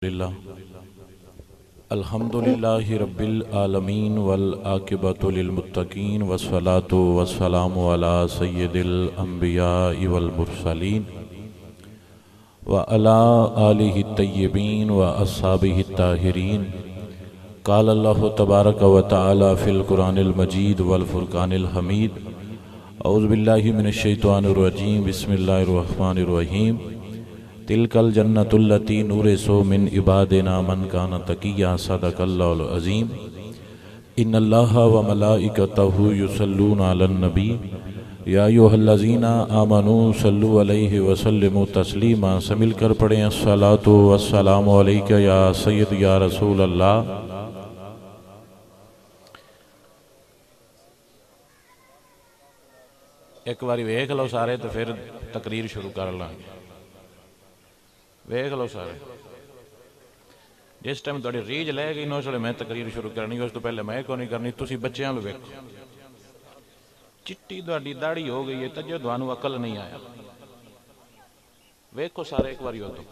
للہ الحمدللہ رب العالمین والعاقبۃ للمتقین والصلاة والسلام علی سید الانبیاء والمرسلین وعلی آلہ الطیبین واصحابہ الطاہرین قال اللہ تبارک و تعالی فی القرآن المجید والفرقان الحمید اعوذ باللہ من الشیطان الرجیم بسم اللہ الرحمن الرحیم تلک الجنۃ التی نورث من عبادنا من کان تقیا صدق اللہ العظیم ان اللہ وملائکتہ یصلون علی النبی یا ایھا الذین آمنوا صلوا علیہ وسلموا تسلیما سے مل کر پڑھیں الصلاۃ والسلام علیک یا سید یا رسول اللہ۔ ایک باری ویکھ لو سارے تو پھر تقریر شروع کر لیں گے۔ ویکھ لو سارے، جس ٹائم تھوڑی ریج لے گئی اس ویلے میں تقریر شروع کرنی، اس تو پہلے میں کو نہیں کرنی۔ تسی بچیاں لو ویکھو، چٹی تہاڈی داڑھی ہو گئی ہے تجو تھانوں عقل نہیں آیا۔ ویکھو سارے ایک باری ہو تو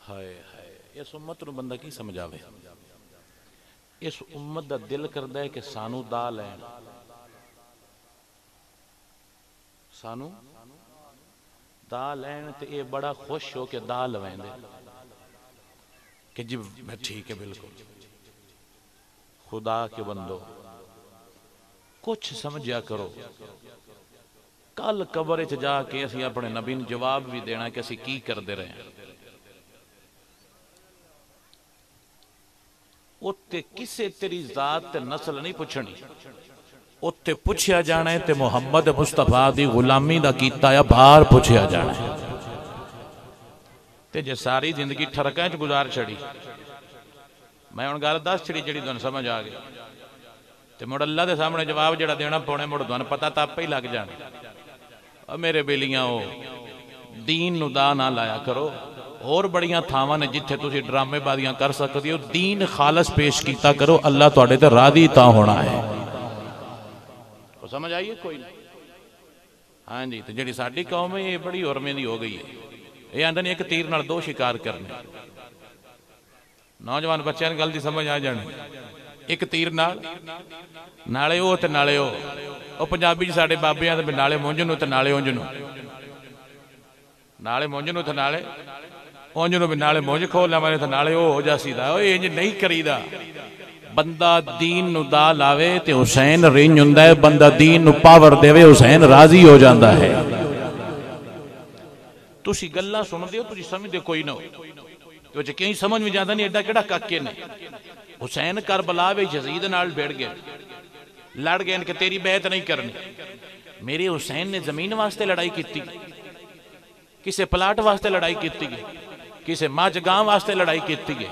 ہائے ہائے، اس امت نو بندہ کی سمجھاوے؟ اس امت دا دل کردا ہے کہ سانو دا لین، سانو دا لین تے اے بڑا خوش ہو کے دا لوین دے کہ جی میں ٹھیک ہے بالکل۔ خدا کے بندو کچھ سمجھیا کرو، کل قبر وچ جا کے اسی اپنے نبی نوں جواب بھی دینا کہ اسی کی کردے رہے ہیں۔ اوتے کسے تیری ذات تے نسل نہیں پوچھنی، اوتے پوچھیا جانا ہے تے محمد مصطفیٰ دی غلامی دا کیتا یا بھار پوچھیا جانا ہے۔ تے جے ساری زندگی ٹھرکاں چ گزار چھڑی، میں ہن گل دس چھڑی جڑی تانوں سمجھ آ گئی، تے مڑ اللہ دے سامنے جواب جڑا دینا پونے مڑ تانوں پتہ تا پہ ہی لگ جانا۔ او میرے بیلیاں او دین نو دا نہ لایا کرو۔ اور بڑیاں تھاواں نے جتھے تسی ڈرامے بازیاں کر سکدے ہو، دین خالص پیش کیتا کرو، اللہ تواڈے تے راضی تا ہونا ہے۔ سمجھ آئیے کوئی نہیں؟ ہاں جی، تو جڑی ساڈی قوم ہے یہ بڑی عرمے دی ہو گئی ہے، یہ آندن ایک تیر نال دو شکار کرنے۔ نوجوان بچیاں گل دی سمجھ آ جانی، ایک تیر نال نالے او تے نالے او پنجابی جی ساڈے بابیاں تے نالے مونج نو تے نالے اونج نو، نالے مونج نو تے نالے اونج نو، بھی نالے مونج کھول لے تے نالے او ہو جاسی دا۔ او انج نہیں کریدا، بندہ دین نو دا لاوے تے حسین رنج ہوندا ہے، بندہ دین نو پاور دے حسین راضی ہو جاندا ہے۔ تسی گلاں سن دیو، تسی سمجھ دے کوئی نہ ہو تو جے کہیں سمجھ میں جاندا نہیں ایڈا کیڑا کاکے نے۔ حسین کربلا وچ یزید نال بھیڑ گئے، لڑ گئے کہ تیری بیعت نہیں کرنی۔ میرے حسین نے زمین واسطے لڑائی کیتی، کسے پلاٹ واسطے لڑائی کیتی گئی، کسے ماج گاں واسطے لڑائی کیتی گئی،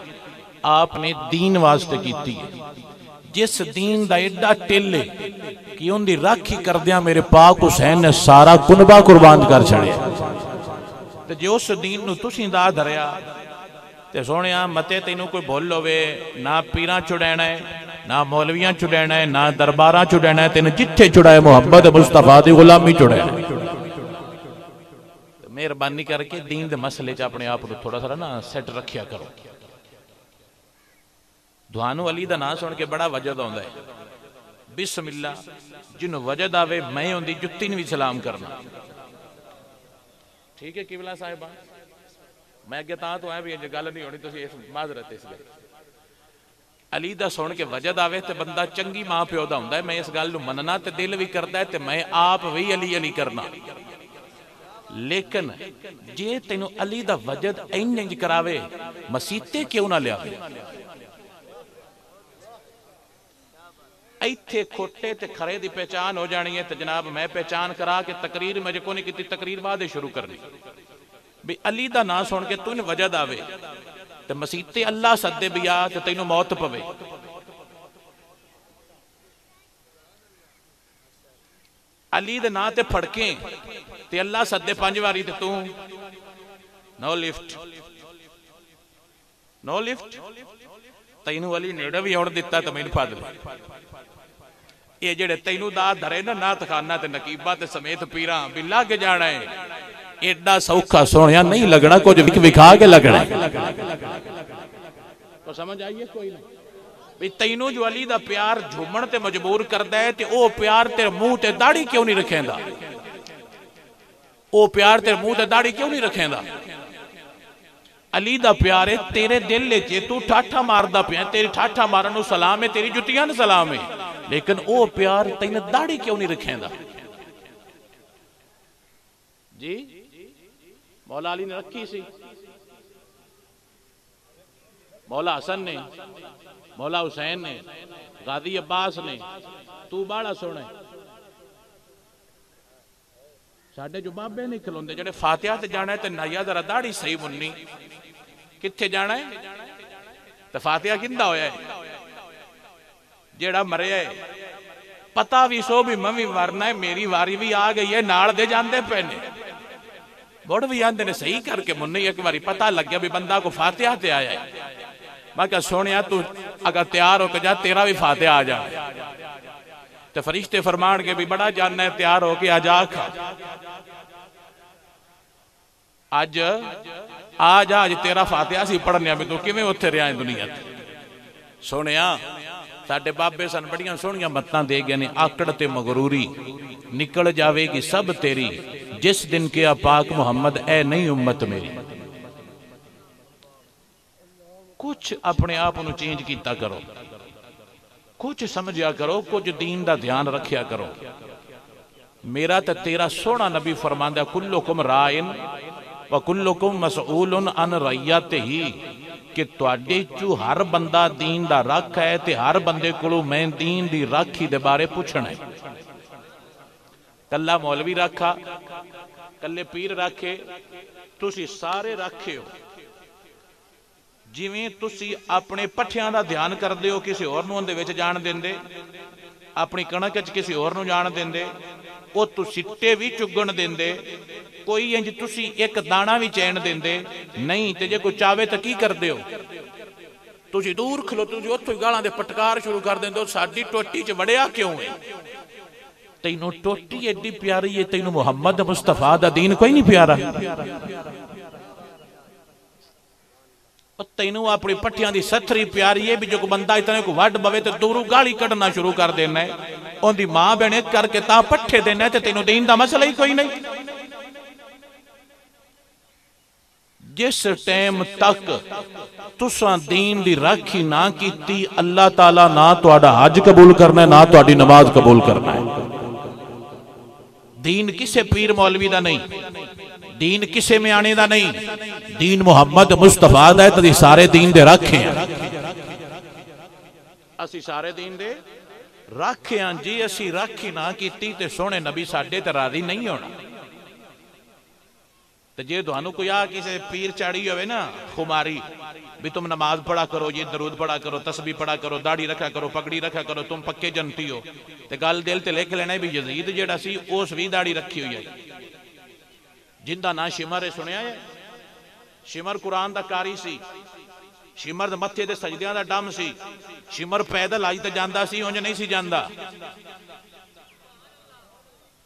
آپ نے دین واسطے کیتی ہے۔ جس دین دا ایڈا ٹلے کہ ان دی راکھی کردیاں میرے پاک حسین نے سارا کنبہ قربان کر چھڑے، تے جو اس دین نو تسی دا دھریا تے سونیا متے تینوں کوئی بھول ہوئے، نہ پیراں چڑینا ہے، نہ مولویاں چڑینا ہے، نہ درباراں چڑینا ہے، تینوں جتھے چڑھائے محمد مصطفیٰ دی غلامی چڑھائے۔ مہربانی کر کے دین دے مسئلے چ اپنے آپ کو تھوڑا سا نا سیٹ رکھیا کرو۔ دعانو علی دا نام سن کے بڑا وجد ہوندا ہے، بسم اللہ جنہوں وجد آوے میں ہوندی جتی نوی سلام کرنا۔ ٹھیک ہے قبلہ صاحبہ، میں اگے تاں تو ہے بھی یہ گل نہیں ہونی، تو اس معذرت اس گل علی دا سن کے وجد آوے تے بندہ چنگی ماں پیو دا ہوندا ہے۔ میں اس گل نو مننا تے دل بھی کردا ہے تے میں آپ وی علی علی کرنا، لیکن جے تینوں علی دا وجد انج کراوے مسیتے کیوں نہ لیا؟ ایتھے کھوٹے تے کھرے دی پہچان ہو جانی ہے تے جناب میں پہچان کرا کے تقریر میں کو نہیں کیتی، تقریر بعد شروع کرنی بھی علی دا نام سن کے تین وجد آوے تے مسیتے اللہ سدے بیا تے تینوں موت پوے۔ علی دے نام تے پھڑکیں تے اللہ سدے 5 واری تے تو نو لفٹ نو لفٹ، تینوں علی نیڑے بھی اڑ دیتا تے مینوں پھڑ لے۔ یہ جڑے تینوں دا دھرے نا نات خانہ تے نقیبہ تے سمیت پیراں بھی لگ جانا ہے، ایڈا سوکھا سونیا نہیں لگنا، کچھ وکھا کے لگنا تو سمجھ آئیے کوئی نہیں بھی تینوں جو علی دا پیار جھومن تے مجبور کردہ ہے تے او پیار تیرے منہ تے داڑھی کیوں نہیں رکھیں دا؟ او پیار تیرے منہ تے داڑھی کیوں نہیں رکھیں دا؟ علی دا پیار ہے تیرے دل لے چے تو ٹھاٹھا مار دا پیار، تیری ٹھاٹھا مارنو سلام ہے، تیری جتیاں سلام ہے، لیکن او پیار تینے داڑھی کیوں نہیں رکھیں دا؟ جی مولا علی نے رکھی سی، مولا حسن نے، مولا حسین نے، غازی عباس نے، تو باڑا سونے ساڑھے جو بابے نہیں کھلوندے جڑے فاتحہ تے جانا ہے تے نایا ذرا داڑھی صحیح منی کتھے جانا ہے تے فاتحہ کندہ ہویا ہے جڑا مرے ہے پتہ بھی سو بھی ممی ورنا ہے میری واری بھی آ گئی ہے ناڑ دے جاندے پہنے بڑھ بھی آندے نے صحیح کر کے منی ایک باری پتہ لگ گیا بھی بندہ کو فاتحہ تے آیا ہے میں کہا سونیا تو اگر تیار ہو کے جا تیرا بھی فاتحہ آ جا تو فرشتے فرمان کے بھی بڑا جاننا ہے تیار ہو کے آجا کھا آج تیرا فاتحہ سی پڑھنے بھی تو کیویں اتھے رہا ہے دنیا تے سونیا ساڑھے بابے سن بڑیاں سونیاں متنا دے گئے نے آکڑ تے مغروری نکل جاوے گی سب تیری جس دن کیا پاک محمد اے نہیں امت میری کچھ اپنے آپ انہوں چینج کیتا کرو کچھ سمجھیا کرو کچھ دین دا دھیان رکھیا کرو میرا تا تیرا سونا نبی فرماندہ کلکم رائن وکلکم مسئول عن رعیت ہی کہ تواڈے چو ہر بندہ دین دا رکھ ہے تے ہر بندے کلو میں دین دی رکھ ہی دے بارے پوچھنا ہے کلہ مولوی رکھا کلے پیر رکھے تسی سارے رکھے ہو جویں تسی اپنے پٹھیاں دا دھیان کر دے ہو کسی اور نو اندے وچ جان دین دے اپنی کنک وچ کسی اور نو جان دین دے او تو سٹے بھی چگن دین دے کوئی انج تسی ایک دانا بھی چین دین دے نہیں تے جے کوئی چاہے تے کی کر دے ہو تسی دور کھلو تسی اوتھے گالاں دے پٹکار شروع کر دین دے ساڈی ٹوٹی چ وڑیا کیوں ہے تینوں ٹوٹی ایڈی پیاری ہے تینوں محمد مصطفیٰ دا دین کوئی نہیں پیارا تینوں اپنی پٹھیاں دی ستھری پیاری ہے بھی جو کو بندہ اتنے کو وڈ بوے تے دورو گالی کڑنا شروع کر دینا ہے ان دی ماں بہنے کر کے تا پٹھے دینا ہے تے تینوں دین دا مسئلہ ہی کوئی نہیں جس ٹیم تک تساں دین دی رکھی نہ کیتی اللہ تعالیٰ نہ تواڈا حج قبول کرنا ہے نہ تواڈی نماز قبول کرنا ہے دین کسے پیر مولوی دا نہیں دین کسے میں آنے دا نہیں دین محمد مصطفیٰ دا ہے تو سارے دین دے رکھے ہیں اسی سارے دین دے رکھے ہیں جی اسی رکھی نہ کیتی تے سونے نبی ساڑھے تے راضی نہیں ہونا تو جے دوانو کوئی کسی پیر چاڑی ہوئے نا خماری بھی تم نماز پڑھا کرو یہ درود پڑھا کرو تسبیح پڑھا کرو داڑھی رکھا کرو پگڑی رکھا کرو تم پکے جنتی ہو تے گل دل تے لکھ لینا بھی یزید جیڑا سی اس بھی داڑھی رکھی ہوئی ہے جن دا نا شمر ہے سنیا ہے شمر قرآن دا کاری سی شمر دا متھے دے سجدیاں دا ڈم سی شمر پیدل آئی تے جاندہ سی انجا نہیں سی جاندہ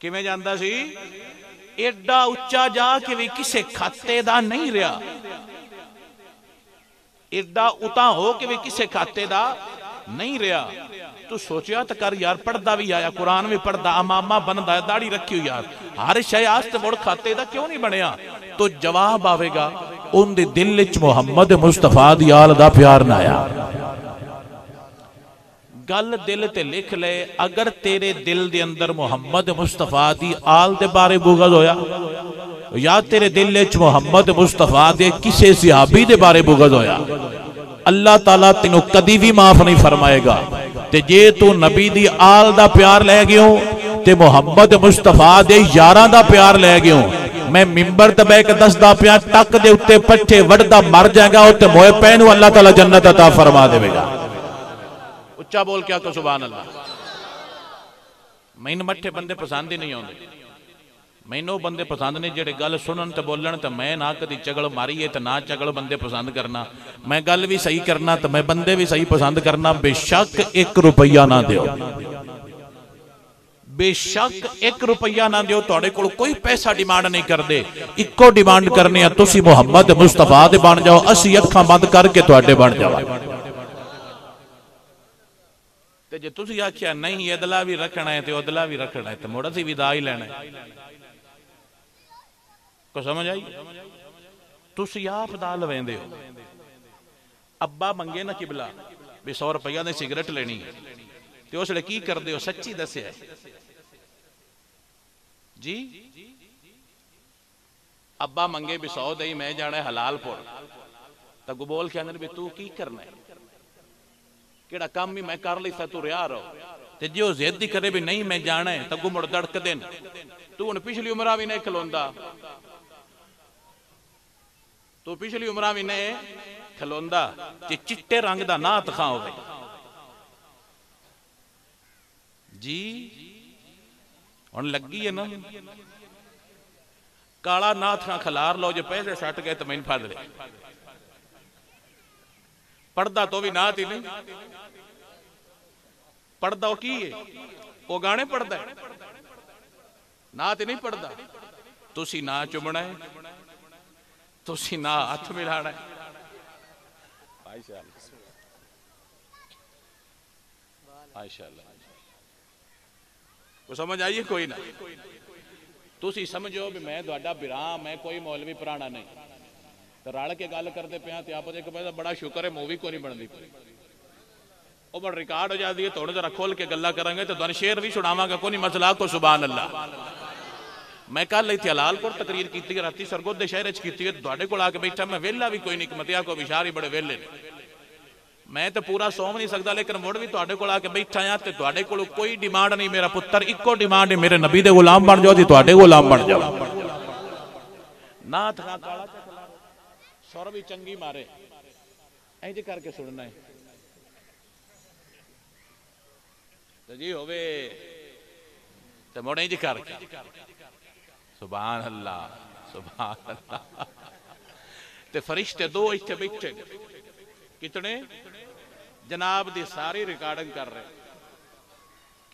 کیویں جاندہ سی ایڈا اچھا جا کہ بھی کسے کھاتے دا نہیں رہا ایڈا اتا ہو کہ بھی کسے کھاتے دا نہیں رہا تو سوچیا تو کر یار پڑھدا بھی آیا قرآن بھی پڑھدا امامہ بندا ہے داڑھی رکھی ہو یار ہر شے آستے موڑ کھاتے دا کیوں نہیں بنیا تو جواب آوے گا ان دے دل وچ محمد مصطفیٰ دی آل دا پیار نہ آیا گل دل تے لکھ لے اگر تیرے دل دے اندر محمد مصطفیٰ دی آل دے بارے بغض ہویا یا تیرے دل وچ محمد مصطفیٰ دے کسے صحابی دے بارے بغض ہویا اللہ تعالیٰ تینوں کدی بھی معاف نہیں فرمائے گا تے جے تو نبی دی آل دا پیار لے گیوں تے محمد مصطفیٰ دے یاران دا پیار لے گیوں میں ممبر تبے کے دس دا پیار ٹک دے اتے پٹھے وڑدہ مر جائے گا اتے موئے پینو اللہ تعالیٰ جنت عطا فرما دے گا اچھا بول کیا کہ سبحان اللہ میں ان مٹھے بندے پسند ہی نہیں ہوں دے میں نو بندے پسند نہیں جڑے گل سنن تے بولن تے میں نہ کدی چگل ماری ہے تے نہ چگل بندے پسند کرنا میں گل بھی صحیح کرنا تے میں بندے بھی صحیح پسند کرنا بے شک 1 روپیہ نہ دیو بے شک ایک روپیہ نہ دیو تواڈے کول کوئی پیسہ ڈیمانڈ نہیں کردے اکو ڈیمانڈ کرنے تسی محمد مصطفیٰ دے بن جاؤ اسی اکھاں بند کر کے تواڈے بن جاؤ تے جے تسی آکھیا نہیں ادلا بھی رکھنا ہے تے ادلا بھی رکھنا ہے تے موڑا سی ودا ہی لینا ہے کو سمجھ آئی تسی آپ دا لویندے ہو ابا منگے نا قبلہ بھی 100 روپیہ نے سگریٹ لینی ہے تے اس لئے کی کر دے ہو سچی دسے ہے جی ابا منگے بھی 100 دے میں جانا ہے حلال پور تگو بول کے اندر بھی تو کی کرنا ہے کیڑا کام بھی میں کر لیتا تو ریا رہو تے جو زیدی کرے بھی نہیں میں جانا ہے تگو مڑ دڑک دین تو ان پچھلی عمرہ بھی نہیں کھلوندا تو پچھلی عمرہ بھی نہیں کھلوندا تے چٹے رنگ دا نات خاں ہوئے جی ان لگی ہے نا کالا نات خاں کھلار لو جو پیسے سٹ گئے تو میں پھڑ لے پڑھدا تو بھی نات ہی نہیں پڑھدا وہ کی ہے وہ گانے پڑھدا ہے نات ہی نہیں پڑھدا تسی نا چمنا ہے تسی نا ہاتھ ملانا ہے ماشاء اللہ وہ سمجھ آئیے کوئی نہ تسی سمجھو بھی میں دوڑا برام میں کوئی مولوی پرانا نہیں تو راڑ کے گال کرتے پہاں تے آپ ایک بڑا شکر ہے مووی کو نہیں بن دی وہ بڑا ریکارڈ ہو جاتی ہے تھوڑے ذرا کھول کے گلہ کریں گے تو دن شیر بھی چھڑاواں گا کوئی مسئلہ کو سبحان اللہ میں کہا لئی تھی حلال پور تقریر کیتی ہے راتی سرگود دے شہر اچ کیتی ہے دوڑے کو لا کے بیٹھا میں ویلا بھی کوئی نہیں کمتیا کو بشاری بڑے ویلے میں تو پورا سوم نہیں سکتا لیکن مڑ بھی توڑے کو لا کے بیٹھا یا تے توڑے کو کوئی ڈیمانڈ نہیں میرا پتر ایکو ڈیمانڈ ہے میرے نبی دے غلام بن جاؤ تے توڑے غلام بن جاؤ نات خاں کالا چکلا سور بھی چنگی مارے این جی کر کے سننا ہے تو جی ہوئے تو موڑے جی کر کے سبحان اللہ سبحان اللہ تے فرشتے دو ایتھے بیٹھے کتنے جناب دی ساری ریکارڈنگ کر رہے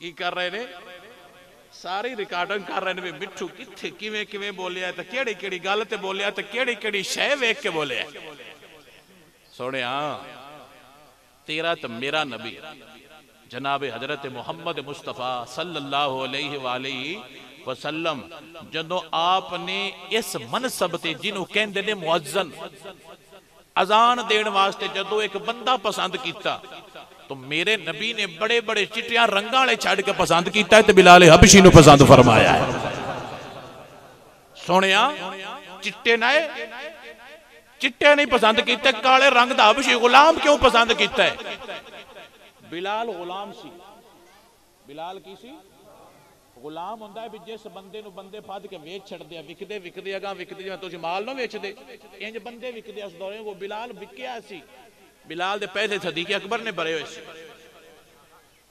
کی کر رہے نے ساری ریکارڈنگ کر رہے نے مٹھو کتھے کیویں کیویں بولیا ہے تو کیڑی کیڑی گل تے بولیا تو کیڑی کیڑی شے ویکھ کے بولیا ہے سونے ہاں تیرا تو میرا نبی جناب حضرت محمد مصطفیٰ صلی اللہ علیہ وآلہ وسلم جدو آپ نے اس منصب تے جنہوں کہندے نے معزن اذان دین واسطے جدو ایک بندہ پسند کیتا تو میرے نبی نے بڑے بڑے چٹیاں رنگاں لے چھاڑ کے پسند کیتا ہے تو بلال حبشی نے پسند فرمایا ہے سونیا چٹے نائے چٹے نہیں پسند کیتے کالے رنگ دا حبشی غلام کیوں پسند کیتا ہے بلال غلام سی بلال کی سی غلام ہوندہ ہے بھی جس بندے نو بندے پھاد کے ویچ چھڑ دیا وک دے اگاں وک دیا تو مال نو ویچ دے انج بندے وک دیا اس دورے وہ بلال وکیا سی بلال دے پیسے صدیق اکبر نے بھرے ہوئے سی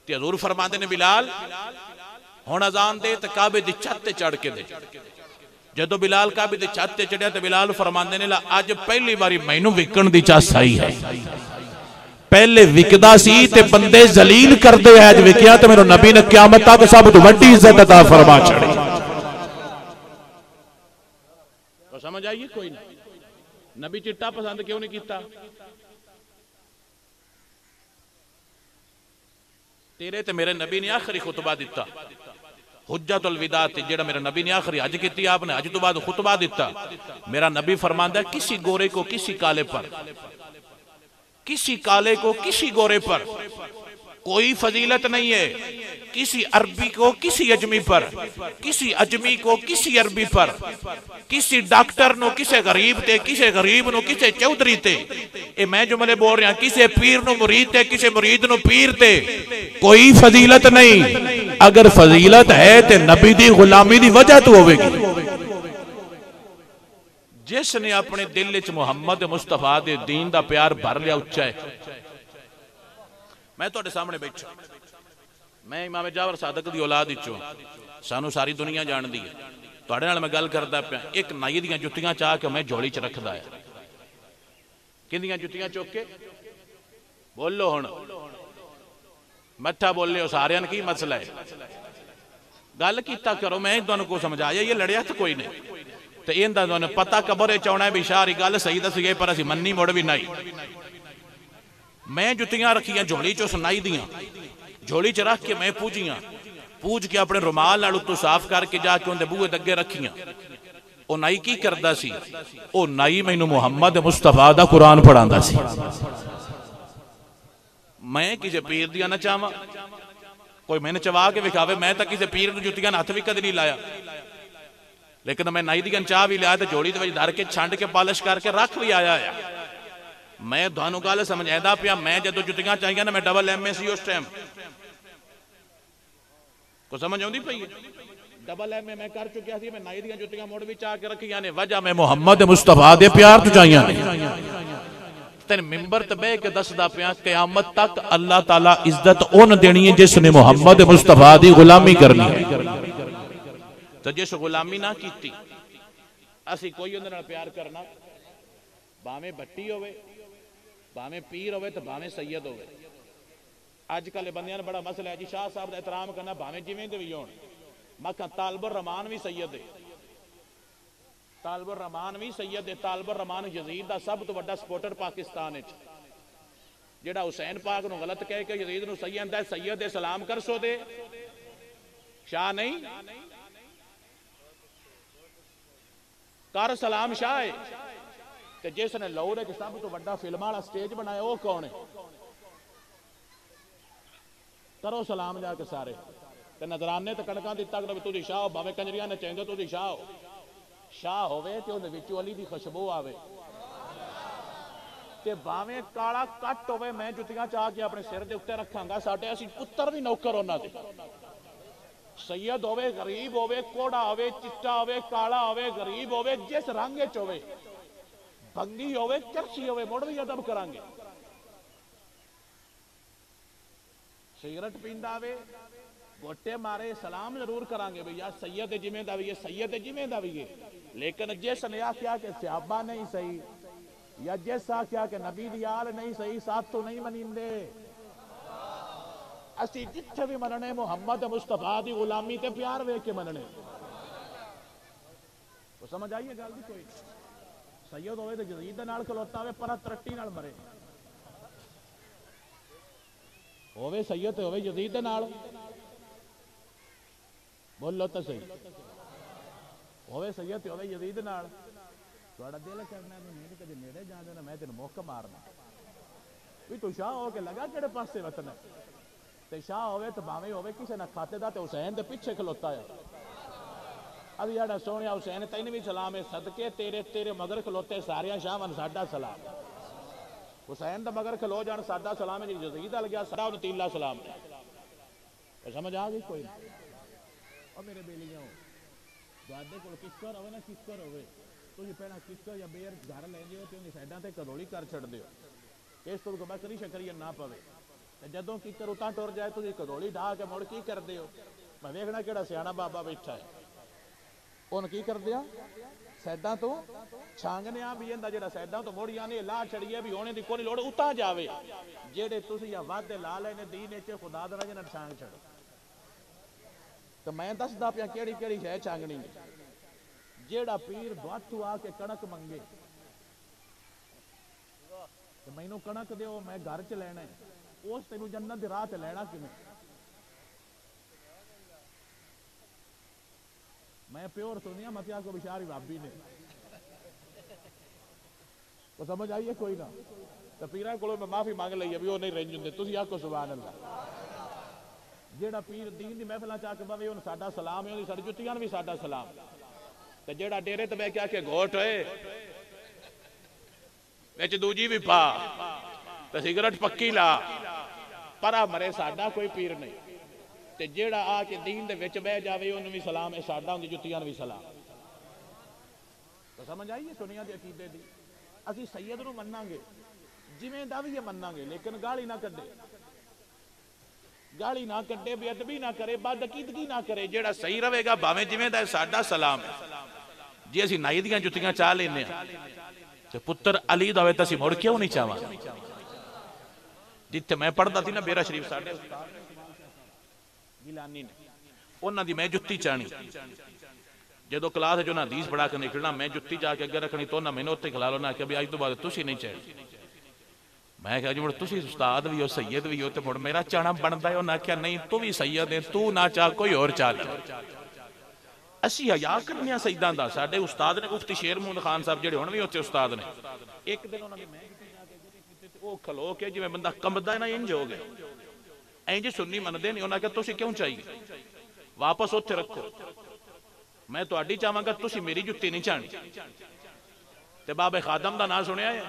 تے حضور فرماتے نے بلال ہون اذان دے تے کعبے دی چھت تے چڑھ کے دے جدو بلال کعبے دی چھت تے چڑھیا تے بلال فرماتے نے آج پہلی باری مینوں وکن دی چاہ صحیح ہے پہلے وکدا سی تے بندے ذلیل کر دے آج وکیا تے میرے نبی نے قیامت تک سب تو بڑی عزت عطا فرما چھڑی تو سمجھ آئیے کوئی نہیں نبی چٹا پسند کیوں نہیں کیتا تیرے تے میرے نبی نے آخری خطبہ دیتا حجت الوداع تے جڑا میرے نبی نے آخری حج کیتی آپ نے حج تو بعد خطبہ دیتا میرا نبی فرماندہ ہے کسی گورے کو کسی کالے پر کسی کالے کو کسی گورے پر کوئی فضیلت نہیں ہے کسی عربی کو کسی اجمی پر کسی اجمی کو کسی عربی پر کسی ڈاکٹر نو کسی غریب تے کسی غریب نو کسی چودری تے اے میں جملے بول رہا کسی پیر نو مرید تے کسی مرید نو پیر تے کوئی فضیلت نہیں اگر فضیلت ہے تے نبی دی غلامی دی وجہ تو ہوئے گی جس نے اپنے دل وچ محمد مصطفیٰ دے دین دا پیار بھر لیا اچھا ہے میں تو سامنے بیٹھا میں امام جعفر صادق دی اولاد وچوں سانو ساری دنیا جان دی ہے تواڈے نال میں گل کردا پیا ایک نائی دیاں جُتیاں چاہ کے میں جوڑی چ رکھدا ہے کیندیاں جُتیاں چوک کے بولو ہن مٹھا بولے ہو ساریاں کی مسئلہ ہے گل کیتا کرو میں تانوں کو سمجھایا یہ لڑیا تو کوئی نہیں تے ایندا تانوں پتہ قبر چاونا ہے بھی شاری گل صحیح دس گئے پر اسی منی مڑ بھی نہیں میں جتیاں رکھیاں جھولی چو سنائی دیاں جھولی چ رکھ کے میں پوج کے اپنے رومال نال اتوں صاف کر کے جا کے اندے بوئے دگے رکھیاں او نائی کی کردا سی او نائی مینوں محمد مصطفیٰ دا قرآن پڑھاندا سی میں کسی پیر دیا نہ چاہواں کوئی میں نے چوا کے وکھاوے میں تک کسی پیر دی جتیاں ہاتھ بھی کدی نہیں لایا لیکن میں نائی دیاں چاہ بھی لیا تے جوڑی دے وچ دھر کے چھنڈ کے پالش کر کے رکھ بھی آیا ہے میں دھانوں گل سمجھائیدا پیا میں جدو جتیاں چاہیے نا میں ڈبل ایم اے سی اس ٹائم کو سمجھ آؤندی پئی ڈبل ایم اے میں کر چکیا سی میں نائی دیاں جتیاں موڑ بھی چاہ کے رکھیاں نے وجہ میں محمد مصطفیٰ دے پیار تو چاہیاں نے تین ممبر تے بے کے دس دا پیا قیامت تک اللہ تعالیٰ عزت اون دینی ہے جس نے محمد مصطفیٰ دی غلامی کرنی ہے تو جس غلامی نہ کیتی اسی کوئی اندر پیار کرنا باویں بٹی ہوئے باویں پیر ہوئے تو باویں سید ہوئے آج کل بندیاں بڑا مسئلہ ہے جی شاہ صاحب دا احترام کرنا باویں جویں دے بھی ہون مکہ طالب الرحمان بھی سید ہے طالب الرحمان بھی سید ہے طالب الرحمان یزید دا سب تو بڑا سپورٹر پاکستان ہے جیڑا حسین پاک نو غلط کہے کہ یزید نو سید ہے سید ہے سلام کر سو دے شاہ نہیں کر سلام شاہ ہے کہ جس نے لاہور کے سب تو بڑا فلم والا سٹیج بنایا وہ کون ہے کرو سلام جا کے سارے تے نظرانے تے کڑکاں دتا کہ تو دی شاہ ہو بھاویں کنجریاں نے چاہندے تو دی شاہ ہو شاہ ہوے تے اون وچوں علی دی خوشبو آوے تے بھاویں کالا کٹ ہوے میں جتیاں چاہ کے اپنے سر دے اوتے رکھاں گا ساڈے اسی پتر بھی نوکر انہاں دے سید ہوے غریب ہوے کوڑا ہوے چٹا ہوے کالا ہوے غریب ہوے جس رنگ وچ ہوے بھنگی ہوے چرسی ہوے مڑ بھی ادب کران گے سگریٹ پیندا ہوے گوٹے مارے سلام ضرور کران گے بھئی یار سید جویں دا وی ہے سید جویں دا وی ہے لیکن جس نے آکھیا کہ صحابہ نہیں صحیح یا جس آکھیا کہ نبی دی آل نہیں صحیح ساتھ تو نہیں منیندے اسی جتھے بھی مننے محمد مصطفیٰ دی غلامی تے پیار وے کے مننے وہ سمجھ آئیے گل دی کوئی سید ہوئے تے یزید دے نال کھلوتا ہوئے پر ترٹی نال مرے ہوئے سید ہوئے یزید دے نال بولو تو صحیح ہوئے سید ہوئے یزید نال تھوڑا دل کرنا ہے میں کدی نیڑے جان دینا میں تینوں موقع مارنا بھی تو شاہ ہو کے لگا کہڑے پاسے وطن ہے تے شاہ ہوئے تو باویں ہوئے کسے نہ کھاتے دا تے حسین دے پیچھے کھلوتا ہے اب یاڑا سونے حسین تین بھی سلام ہے صدقے تیرے مگر کھلوتے ساریاں شاہ من ساڈا سلام حسین دا مگر کھلو جان ساڈا سلام ہے جی یزید ال گیا ساڈا تے تیلا سلام ہے سمجھ آ گئی کوئی اور میرے بیلیاں دادے کول کسکر ہوئے نا کسکر ہوئے تسی پہلا کسکر یا بیر گھر لے جیو تے اونی سائڈاں تے کدولی کر چھڑ دیو اس تو بکری شکری نہ پوے جدوں کیکر اتاں ٹر جائے تسی کدولی ڈھا کے مڑ کی کر دیو میں ویکھنا کیڑا سیاںا بابا بیٹھا ہے اون کی کر دیا سائڈاں تو چھانگنیاں بھی ایندا جڑا سائڈاں تو موڑیاں نے لا چھڑیے بھی ہونے دی کوئی لوڑ اتاں جاوے جڑے تسی یا وعدے لا لے نے دین وچ خدا دا جنہ چھانگ چھڑو تو میں دسدا پیا کیڑی کیڑی شے چھانگنی جیڑا پیر دعت تو آ کے کڑک منگے تو مینوں کڑک دیو میں گھر چ لینا ہے اس تینوں جنت دی راہ تے لینا کیویں میں پیور سنیا متیا کو بشاری بابی نے تو سمجھ آئیے کوئی نہ تو پیراں کولوں میں معافی مانگ لئی ابھی وہ نہیں رنج ہوندے تسی آکھو سبحان اللہ جیڑا پیر دین دی محفلاں چا کے بوے اون ساڈا سلام ہے اون ساڈی جتیاں بھی ساڈا سلام تے جیڑا ڈیرے تے بیٹھ کے آکھے گھوٹ ہوئے وچ دوجی بھی پا تے سگریٹ پکی لا پرا مرے ساڈا کوئی پیر نہیں تے جیڑا آ کے دین دے وچ بیٹھ جاوے اونوں بھی سلام ہے ساڈا اون دی جتیاں بھی سلام تو سمجھ آئیے سنیا دے عقیدے دی اسی سید نو مناں گے جویں دا وی مناں گے لیکن گالی نہ کڈے گالی نہ کڈے بے ادبی نہ کرے بد عقیدگی نہ کرے جیڑا صحیح رہے گا بھاویں جویں دا ساڈا سلام ہے جی اسی نائی دیاں جتیاں چاہ لینے تے پتر علی دا ہوئے تے اسی مڑ کیوں نہیں چاہواں جتھے میں پڑھدا سی نا بیرا شریف ساڈے استاد گیلانی نے انہاں دی میں جتی چانی جدو کلاس جو نہ حدیث پڑھا کے نکلنا میں جتی جا کے اگر رکھنی تو نہ میں نے اتنے کھلا لو نہ کہ ابھی آج تو بعد تسی نہیں چاہیے میں کہا جی مڑ تسی استاد بھی ہو سید بھی ہو تو مڑ میرا چانا بنتا ہے نہ کیا نہیں تو بھی سید ہے تو نہ چاہ کوئی اور چاہ لے اسی حیا کرنے ہیں سیداں دا ساڈے استاد نے مفتی شیر محمد خان صاحب جڑے ہن وی اوتھے استاد نے ایک دن انہاں نے میں او کھلو کے جویں بندہ کمبدا ہے نا انج ہو گیا انج سنی مندے نہیں انہاں کہ تسی کیوں چاہیے واپس اوتھے رکھو میں تہاڈی چاہواں گا تسی میری جُتی نہیں چاہنی تے بابے خادم دا نام سنیا ہے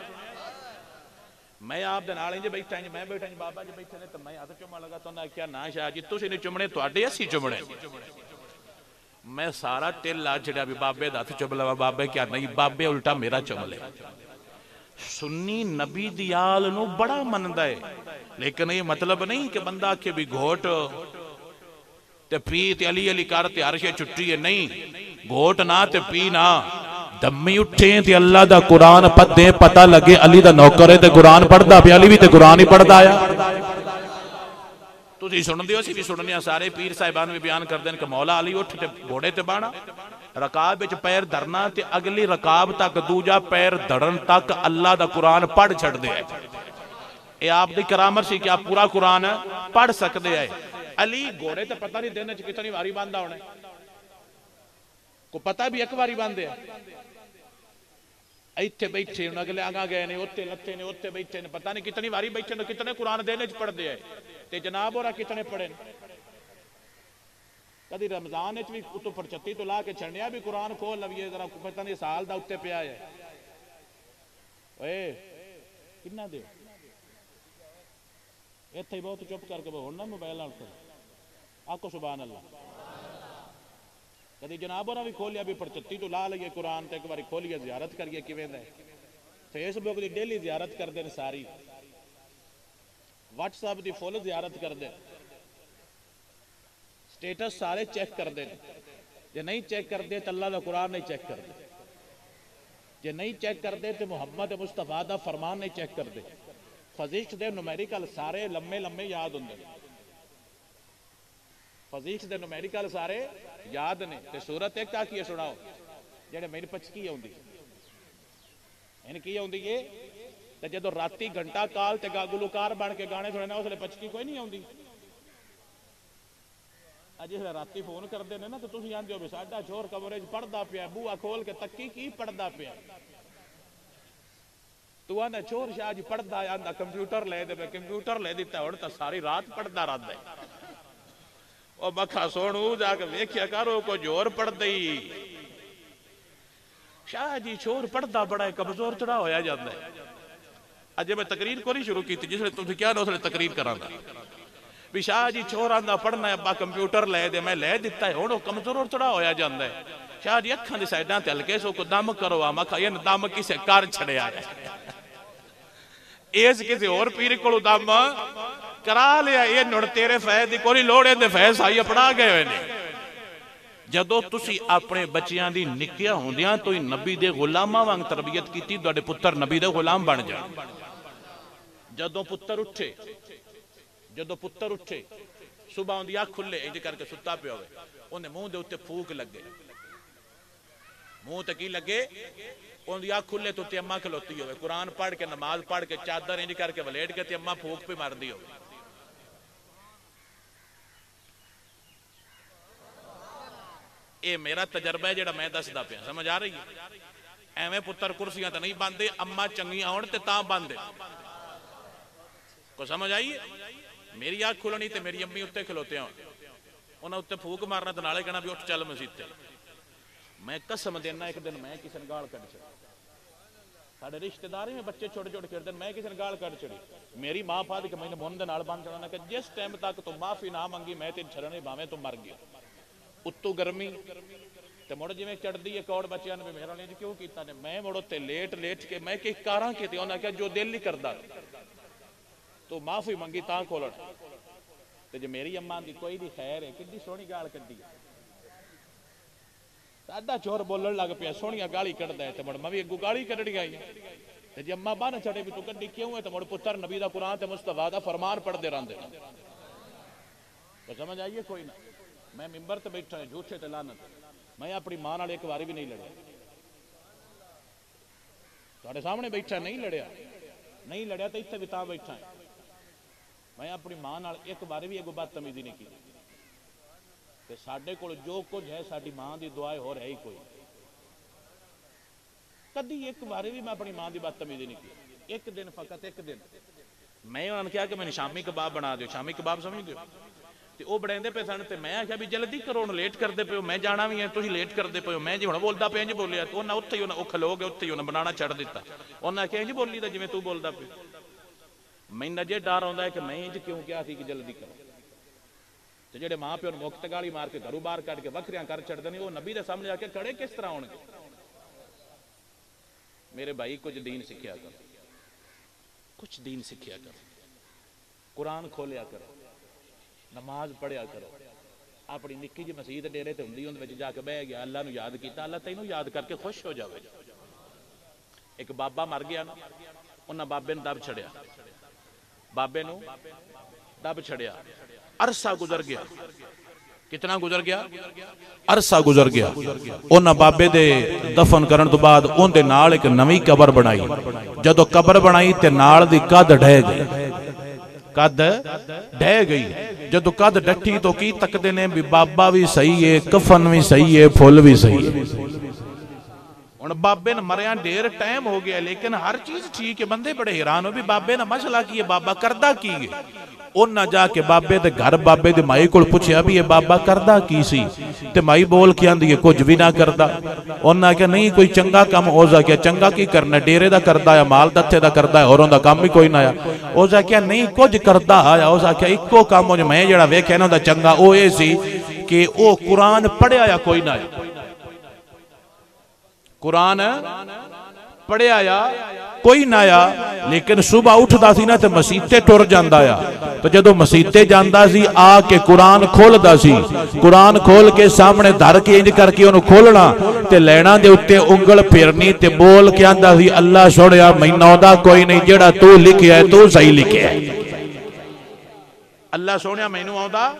میں آپ دے نال انج بیٹھا میں بیٹھا بابا جی بیٹھے نے تے میں ہاتھ چومن لگا تو انہاں کیا نا شاہ جی تسی نہیں چومنے تہاڈے اسی چومنے میں سارا ٹل لا چھڑیا بھی بابے دا ہاتھ چوم لوا بابے کیا نہیں بابے الٹا میرا چوم لے سنی نبی دی آل نو بڑا مندا ہے لیکن یہ مطلب نہیں کہ بندہ کہ بھی گھوٹ تے پی تے علی علی کر تے عرش چھٹی ہے نہیں گھوٹ نہ تے پی نہ دمی اٹھیں تے اللہ دا قرآن پڑھیں پتہ لگے علی دا نوکر ہے تے قرآن پڑھدا پیا علی بھی تے قرآن ہی پڑھدا آیا تسی سن دیو سی بھی سننے سارے پیر صاحبان بھی بیان کر دین کہ مولا علی اٹھ تے گھوڑے تے بانا رکاب وچ پیر دھرنا تے اگلی رکاب تک دوجا پیر دھڑن تک اللہ دا قرآن پڑھ چھڑ دے اے آپ دی کرامت سی کہ آپ پورا قرآن پڑھ سکتے ہیں علی گھوڑے تے پتہ نہیں دینے کتنی واری باندھا ہونے کو پتہ بھی ایک واری باندھے ایتھے بیٹھے انہوں اگلے آگاں گئے نے اوتے لتے نے اوتے بیٹھے نے پتہ نہیں کتنی واری بیٹھے نے کتنے قرآن دینے پڑھ دے تے جناب اور کتنے پڑھے کدی رمضان بھی تو پرچتی تو لا کے چھڑنیا بھی قرآن کھول لویے ذرا پتہ نہیں سال دا اتے پہ آئے اے کتنا دے ایتھے بہت چپ کر کے ہونا موبائل آن کر آکو سبحان اللہ کدی جناب اور بھی کھولیا بھی پرچتی تو لا لئیے قرآن تے ایک باری کھولیا زیارت کریے کیویں دے فیس بک دی ڈیلی زیارت کر دیں ساری واٹس ایپ دی فل زیارت کر دیں سٹیٹس سارے چیک کر دیں جے نہیں چیک کر دے تو اللہ دا قرآن نہیں چیک کر دے جے نہیں چیک کر دے تو محمد مصطفیٰ دا فرمان نہیں چیک کر دے فزیکس دے نومیریکل سارے لمے لمے یاد ہوں فزیکس دے نومیریکل سارے یاد نے تے صورت ایک کیا سناؤ جڑے میری پچکی ہوندی ان کی ہوندی ہے تے جدو راتی گھنٹہ کال تے گلوکار بن کے گانے سننا اس لئے پچکی کوئی نہیں ہوندی اج اس راتی فون کر دینے نا تو تسی آندے ہو بھی ساڈا چھور کمرے وچ پڑھدا پیا بوہا کھول کے تکی کی پڑھدا پیا تو آنا چور شاہ جی پڑھدا آندا کمپیوٹر لے دے میں کمپیوٹر لے دیتا ہے تا ساری رات پڑھدا رہتا ہے او مکھا سونو جا کے ویکھیا کرو کو جور پڑھ دئی شاہ جی چور پڑھدا بڑا ہے کمزور چڑھا ہویا جاتا ہے اجے میں تقریر کو نہیں شروع کی تھی جس نے تم سے کیا نہ اس نے تقریر کرانا بھی شاہ جی چور آندا پڑھنا ہے ابا کمپیوٹر لے دے میں لے دیتا ہے ہوں کمزور چڑھا ہویا جاتا ہے شاہ جی اکھاں دی سائیڈاں تے ہلکے سو کو دم کرو آ مکھا یہ دم کسے کار چھڑیا ہے ایس کسی اور پیر کو دم کرا لیا یہ نڑ تیرے فیض دی کوئی لوڑے دے فیض آئی اپنا گئے ہوئے نے جدو تسی اپنے بچیاں دی نکیاں ہوندیاں تو نبی دے غلامہ وانگ تربیت کی تھی دوڑے پتر نبی دے غلام بن جائیں جدو پتر اٹھے صبح ہوندی آنکھ کھلے انج کر کے ستا پہ ہوئے انہیں منہ دے اتے پھوک لگے منہ تے کی لگے انہیں آنکھ کھلے تو تے اماں کھلوتی ہوئے قرآن پڑھ کے نماز پڑھ کے چادر انج کر کے ولیٹ کے تے اماں پھوک پہ مار دی ہوئے اے میرا تجربہ ہے جڑا میں دس دا پیا سمجھ آ رہی ہے ایویں پتر کرسیاں تے نہیں باندھے اماں چنگیاں ہون تے تاں باندھے کو سمجھ آئیے میری آنکھ کھلنی تے میری امی اتے کھلوتے ہیں انہاں اتے پھوک مارنا تے نالے کہنا بھی اٹھ چل مسجد تے میں قسم دینا ایک دن میں کسی نے گال کٹ چڑی ساڑھے رشتہ داری میں بچے چھوٹے چھوٹے کر دیں میں کسی نے گال کٹ چڑی میری ماں پا دی کہ میں نے مون دے نال بان چڑھانا کہ جس ٹائم تک تو معافی نہ مانگی میں تین چھڑنے باویں تو مر گیا اتو گرمی تے مڑ جی میں چڑھ دی ایک اور بچیاں نے میرا لیں کیوں کیتا نے میں مڑو تے لیٹ کے میں کہ کاراں کی تھی انہاں کیا جو دل نہیں کردا تو معافی منگی تاں کھولنا تے جو میری اماں دی کوئی دی خیر ہے کتنی سونی گال کڈی ساڈا چور بولن لگ پیا سونیاں گالی کڈدا ہے تے مڑ میں بھی اگوں گالی کڈڑی آئی تے جی اماں بن چھڑے بھی تو کڈی کیوں ہے تے مڑ پتر نبی دا قرآن تے مصطفیٰ دا فرمان پڑھ دے رہندے تو سمجھ آئیے کوئی نہ میں ممبر تے بیٹھا ہے جھوٹے تے لعنت میں اپنی ماں نال ایک واری بھی نہیں لڑیا تواڈے سامنے بیٹھا نہیں لڑیا تے ایتھے بھی تاں بیٹھا ہے میں اپنی ماں نال ایک واری بھی بدتمیزی نہیں کی کہ ساڈے کول جو کچھ ہے ساڈی ماں دی دعا ہو رہی کوئی کدی ایک واری بھی میں اپنی ماں دی بدتمیزی نہیں کی ایک دن فقط ایک دن میں انہوں نے کہا کہ میں نے شامی کباب بنا دیو شامی کباب سمجھ دیو تے وہ بڑھیں پے سن تے میں آخیا بھی جلدی کرو لیٹ کرتے پے ہو میں جانا بھی ہے تھی لیٹ کرتے پے ہو میں جی ہوں بولتا پہ جی بولیا تو انہیں اتھے ہی وہ کھلو گے اتھے ہی انہیں بنانا چھڑ دیتا انہیں آخیا جی بولی دا جی تو بولتا پہ میں نجے ڈر آتا ہے کہ میں انج کیوں کیا تھی کہ جلدی کرو تے جڑے ماں پیو مفت گالی مار کے گھروں باہر کٹ کے وکھریاں کر چھڑ دیں وہ نبی دے سامنے آ کے کھڑے کس طرح ہون گے میرے بھائی کچھ دین سکھیا کرو کچھ دین سکھیا کرو قرآن کھولیا کرو نماز پڑھیا کرو اپنی نکی جی مسجد ڈیرے تے ہوندی اون وچ جا کے بہ گیا اللہ نو یاد کیتا اللہ تینوں یاد کر کے خوش ہو جاوے ایک بابا مر گیا نا انہاں بابے نو دب چھڑیا بابے نو دب چھڑیا عرصہ گزر گیا کتنا گزر گیا عرصہ گزر گیا انہاں بابے دے دفن کرن تو بعد اون دے نال ایک نویں قبر بنائی جدو قبر بنائی تے نال دی قد ڈھے گئی قد ڈھے گئی جدو قد ڈٹھی تو کی تکدے نے بھی بابا بھی صحیح ہے کفن بھی صحیح ہے پھول بھی صحیح ہے ان بابے نے مریاں دیر ٹائم ہو گیا لیکن ہر چیز ٹھیک ہے بندے بڑے حیران ہو بھی بابے نے مسئلہ کی ہے بابا کردہ کی گئے ان نہ جا کے بابے دے گھر بابے دے مائی کو پوچھیا بھی یہ بابا کردہ کی سی تے مائی بول کے آن دیئے کچھ بھی نہ کردہ ان نہ کہ نہیں کوئی چنگا کام اوزا کیا چنگا کی کرنا ڈیرے دا کردہ یا مال دتھے دا کردہ ہے اوروں دا کام بھی کوئی نہ آیا اوزا کیا نہیں کچھ کردہ آیا اوزا کیا ایک کام ہو جو میں جڑا ویکھے نا دا چنگا او اے سی کہ او قرآن پڑھے آیا کوئی نہ آیا قرآن پڑھے آیا کوئی نہ آیا لیکن صبح اٹھ دا سی نا تے مسیتے ٹور جاندہ آیا تو جدو مسیتے جاندہ سی آ کے قرآن کھول دا سی قرآن کھول کے سامنے دھر کے انج کر کے انہوں کھولنا تے لینا دے اتے انگل پھرنی تے بول کے آندہ سی اللہ سوڑیا مہینہ دا کوئی نہیں جڑا تو لکھیا ہے تو صحیح لکھیا ہے اللہ سوڑیا مہینہ آندہ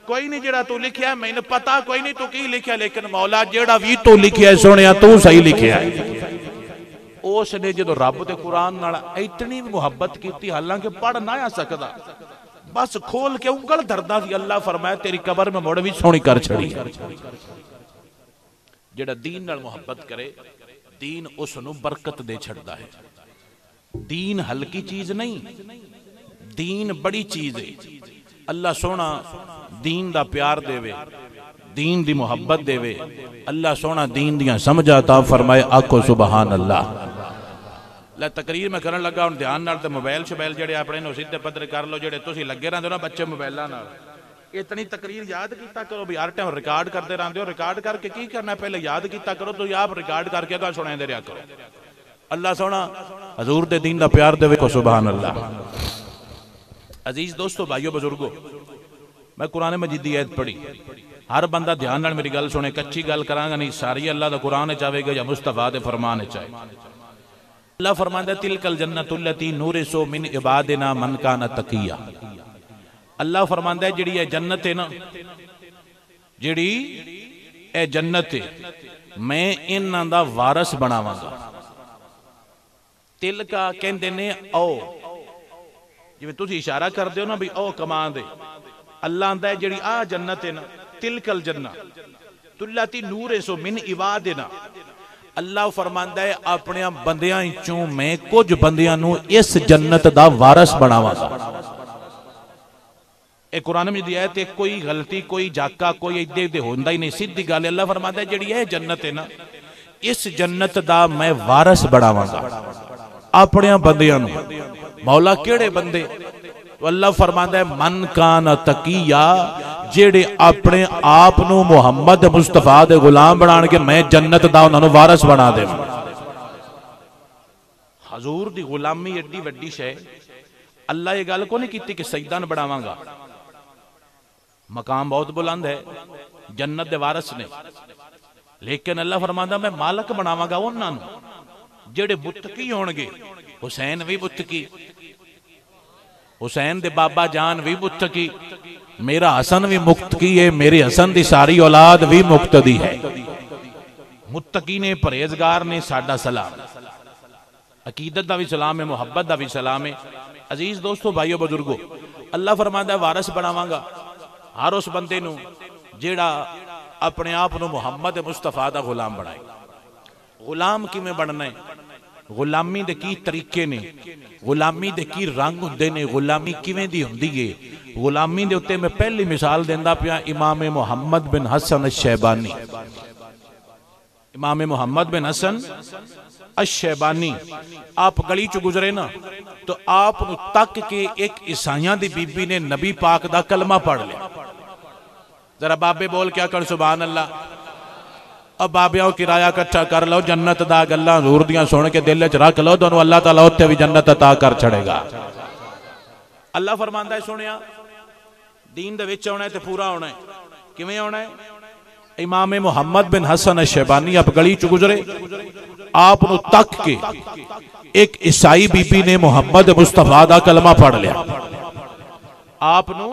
کوئی نہیں جڑا تو لکھیا ہے میں نے پتا کوئی نہیں تو کی لکھیا لیکن مولا جڑا بھی تو لکھیا ہے سوڑیا تو صحیح لکھیا ہے اس نے جدو رب تے قرآن نالا اتنی محبت کی تھی حالانکہ پڑھ نہ آ سکتا بس کھول کے انگل دردہ تھی اللہ فرمایا تیری قبر میں موڑ بھی سونی کر چھڑی جڑا دین نال محبت کرے دین اس نو برکت دے چھڑتا ہے دین ہلکی چیز نہیں دین بڑی چیز ہے اللہ سونا دین دا پیار دے وے دین دی محبت دے وے اللہ سونا دین دیاں سمجھاتا فرمائے آکھو سبحان اللہ لے تقریر میں کرن لگا ان دھیان نال تے موبائل شبائل جڑے اپنے نو سیدھے پدر کر لو جڑے تسی لگے رہندے ہو نا بچے موبائلاں نال اتنی تقریر یاد کیتا کرو بھی ہر ٹائم ریکارڈ کرتے رہندے ہو ریکارڈ کر کے کی کرنا ہے پہلے یاد کیتا کرو تو آپ ریکارڈ کر کے گا سنائیں دے رہا کرو اللہ سونا حضور دے دین دا پیار دے کو سبحان اللہ عزیز دوستو بھائیو بزرگو میں قرآن مجید دی آیت پڑھی ہر بندہ دھیان نال میری گل سنے کچھی گل کرانگا نہیں ساری اللہ دا قرآن چاہے گا یا مصطفیٰ دے فرمانے چاہے اللہ فرماندہ تلک الجنت اللتی نورسو من عبادنا من کانا تقیہ اللہ فرماندہ ہے جڑی اے جنت ہے نا جڑی اے جنت ہے میں انہاں دا وارث بناواں گا تلکا کہندے نے او جو تسی اشارہ کر دے ہو نا بھی او کمان دے اللہ اندہ ہے جڑی آ جنت ہے نا تلک الجنت تلتی نورسو من عبادنا اللہ فرماندہ ہے اپنے بندیاں چوں میں کچھ بندیاں نو اس جنت دا وارث بناواں گا ایک قرآن میں دیا ہے کوئی غلطی کوئی جاکا کوئی ایدے دے ہوندہ ہی نہیں سیدھی گالے اللہ فرماندہ ہے جڑی ہے جنت ہے نا اس جنت دا میں وارث بناواں گا اپنے بندیاں نو مولا کیڑے بندے اللہ فرماندہ ہے من کان تقیہ جیڑے اپنے آپنو محمد مصطفیٰ دے غلام بنان کے میں جنت دا انہوں وارث بنا دے حضور دی غلامی ایڈی وڈی شے اللہ یہ گل کو نہیں کیتی کہ سجدہ نہ بڑھاواں گا مقام بہت بلند ہے جنت دے وارث نے لیکن اللہ فرماندہ میں مالک بناواں گا انہاں جیڑے متقی ہون گے حسین بھی متقی حسین دے بابا جان بھی متقی، میرا حسن بھی متقی ہے، میرے حسن دی ساری اولاد بھی مقتدی ہے۔ متقی نے، پرہیزگار نے، ساڈا سلام، عقیدت دا بھی سلام ہے، محبت دا بھی سلام ہے۔ عزیز دوستو، بھائیو، بزرگو، اللہ فرماتا ہے وارث بناواں گا ہر اس بندے نو جیڑا اپنے آپ نو محمد مصطفیٰ دا غلام بنائے۔ غلام کیویں بننا ہے؟ غلامی دے کی طریقے نے، غلامی دے کی رنگ ہوندے نے، غلامی کیویں دی ہوندی ہے؟ غلامی دے اوتے میں پہلی مثال دیندا پیا امام محمد بن حسن الشیبانی۔ امام محمد بن حسن الشیبانی، آپ گلی چ گزرے نا تو آپ نو تک کے ایک عیسائیاں دی بی بی نے نبی پاک دا کلمہ پڑھ لیا۔ ذرا بابے بول کیا کر سبحان اللہ۔ اب بابیاں کرایہ کٹھا کر لو، جنت دا گلاں حضور دیاں سن کے دل وچ رکھ لو، تانوں اللہ تعالیٰ اوتھے بھی جنت عطا کر چھڑے گا۔ اللہ فرماندا ہے سنیا، دین دے وچ ہونا ہے تے پورا ہونا ہے۔ کیویں ہونا ہے؟ امام محمد بن حسن الشیبانی آپ گلی چ گزرے، آپ نو تک کے ایک عیسائی بی بی نے محمد مصطفیٰ دا کلمہ پڑھ لیا۔ آپ نو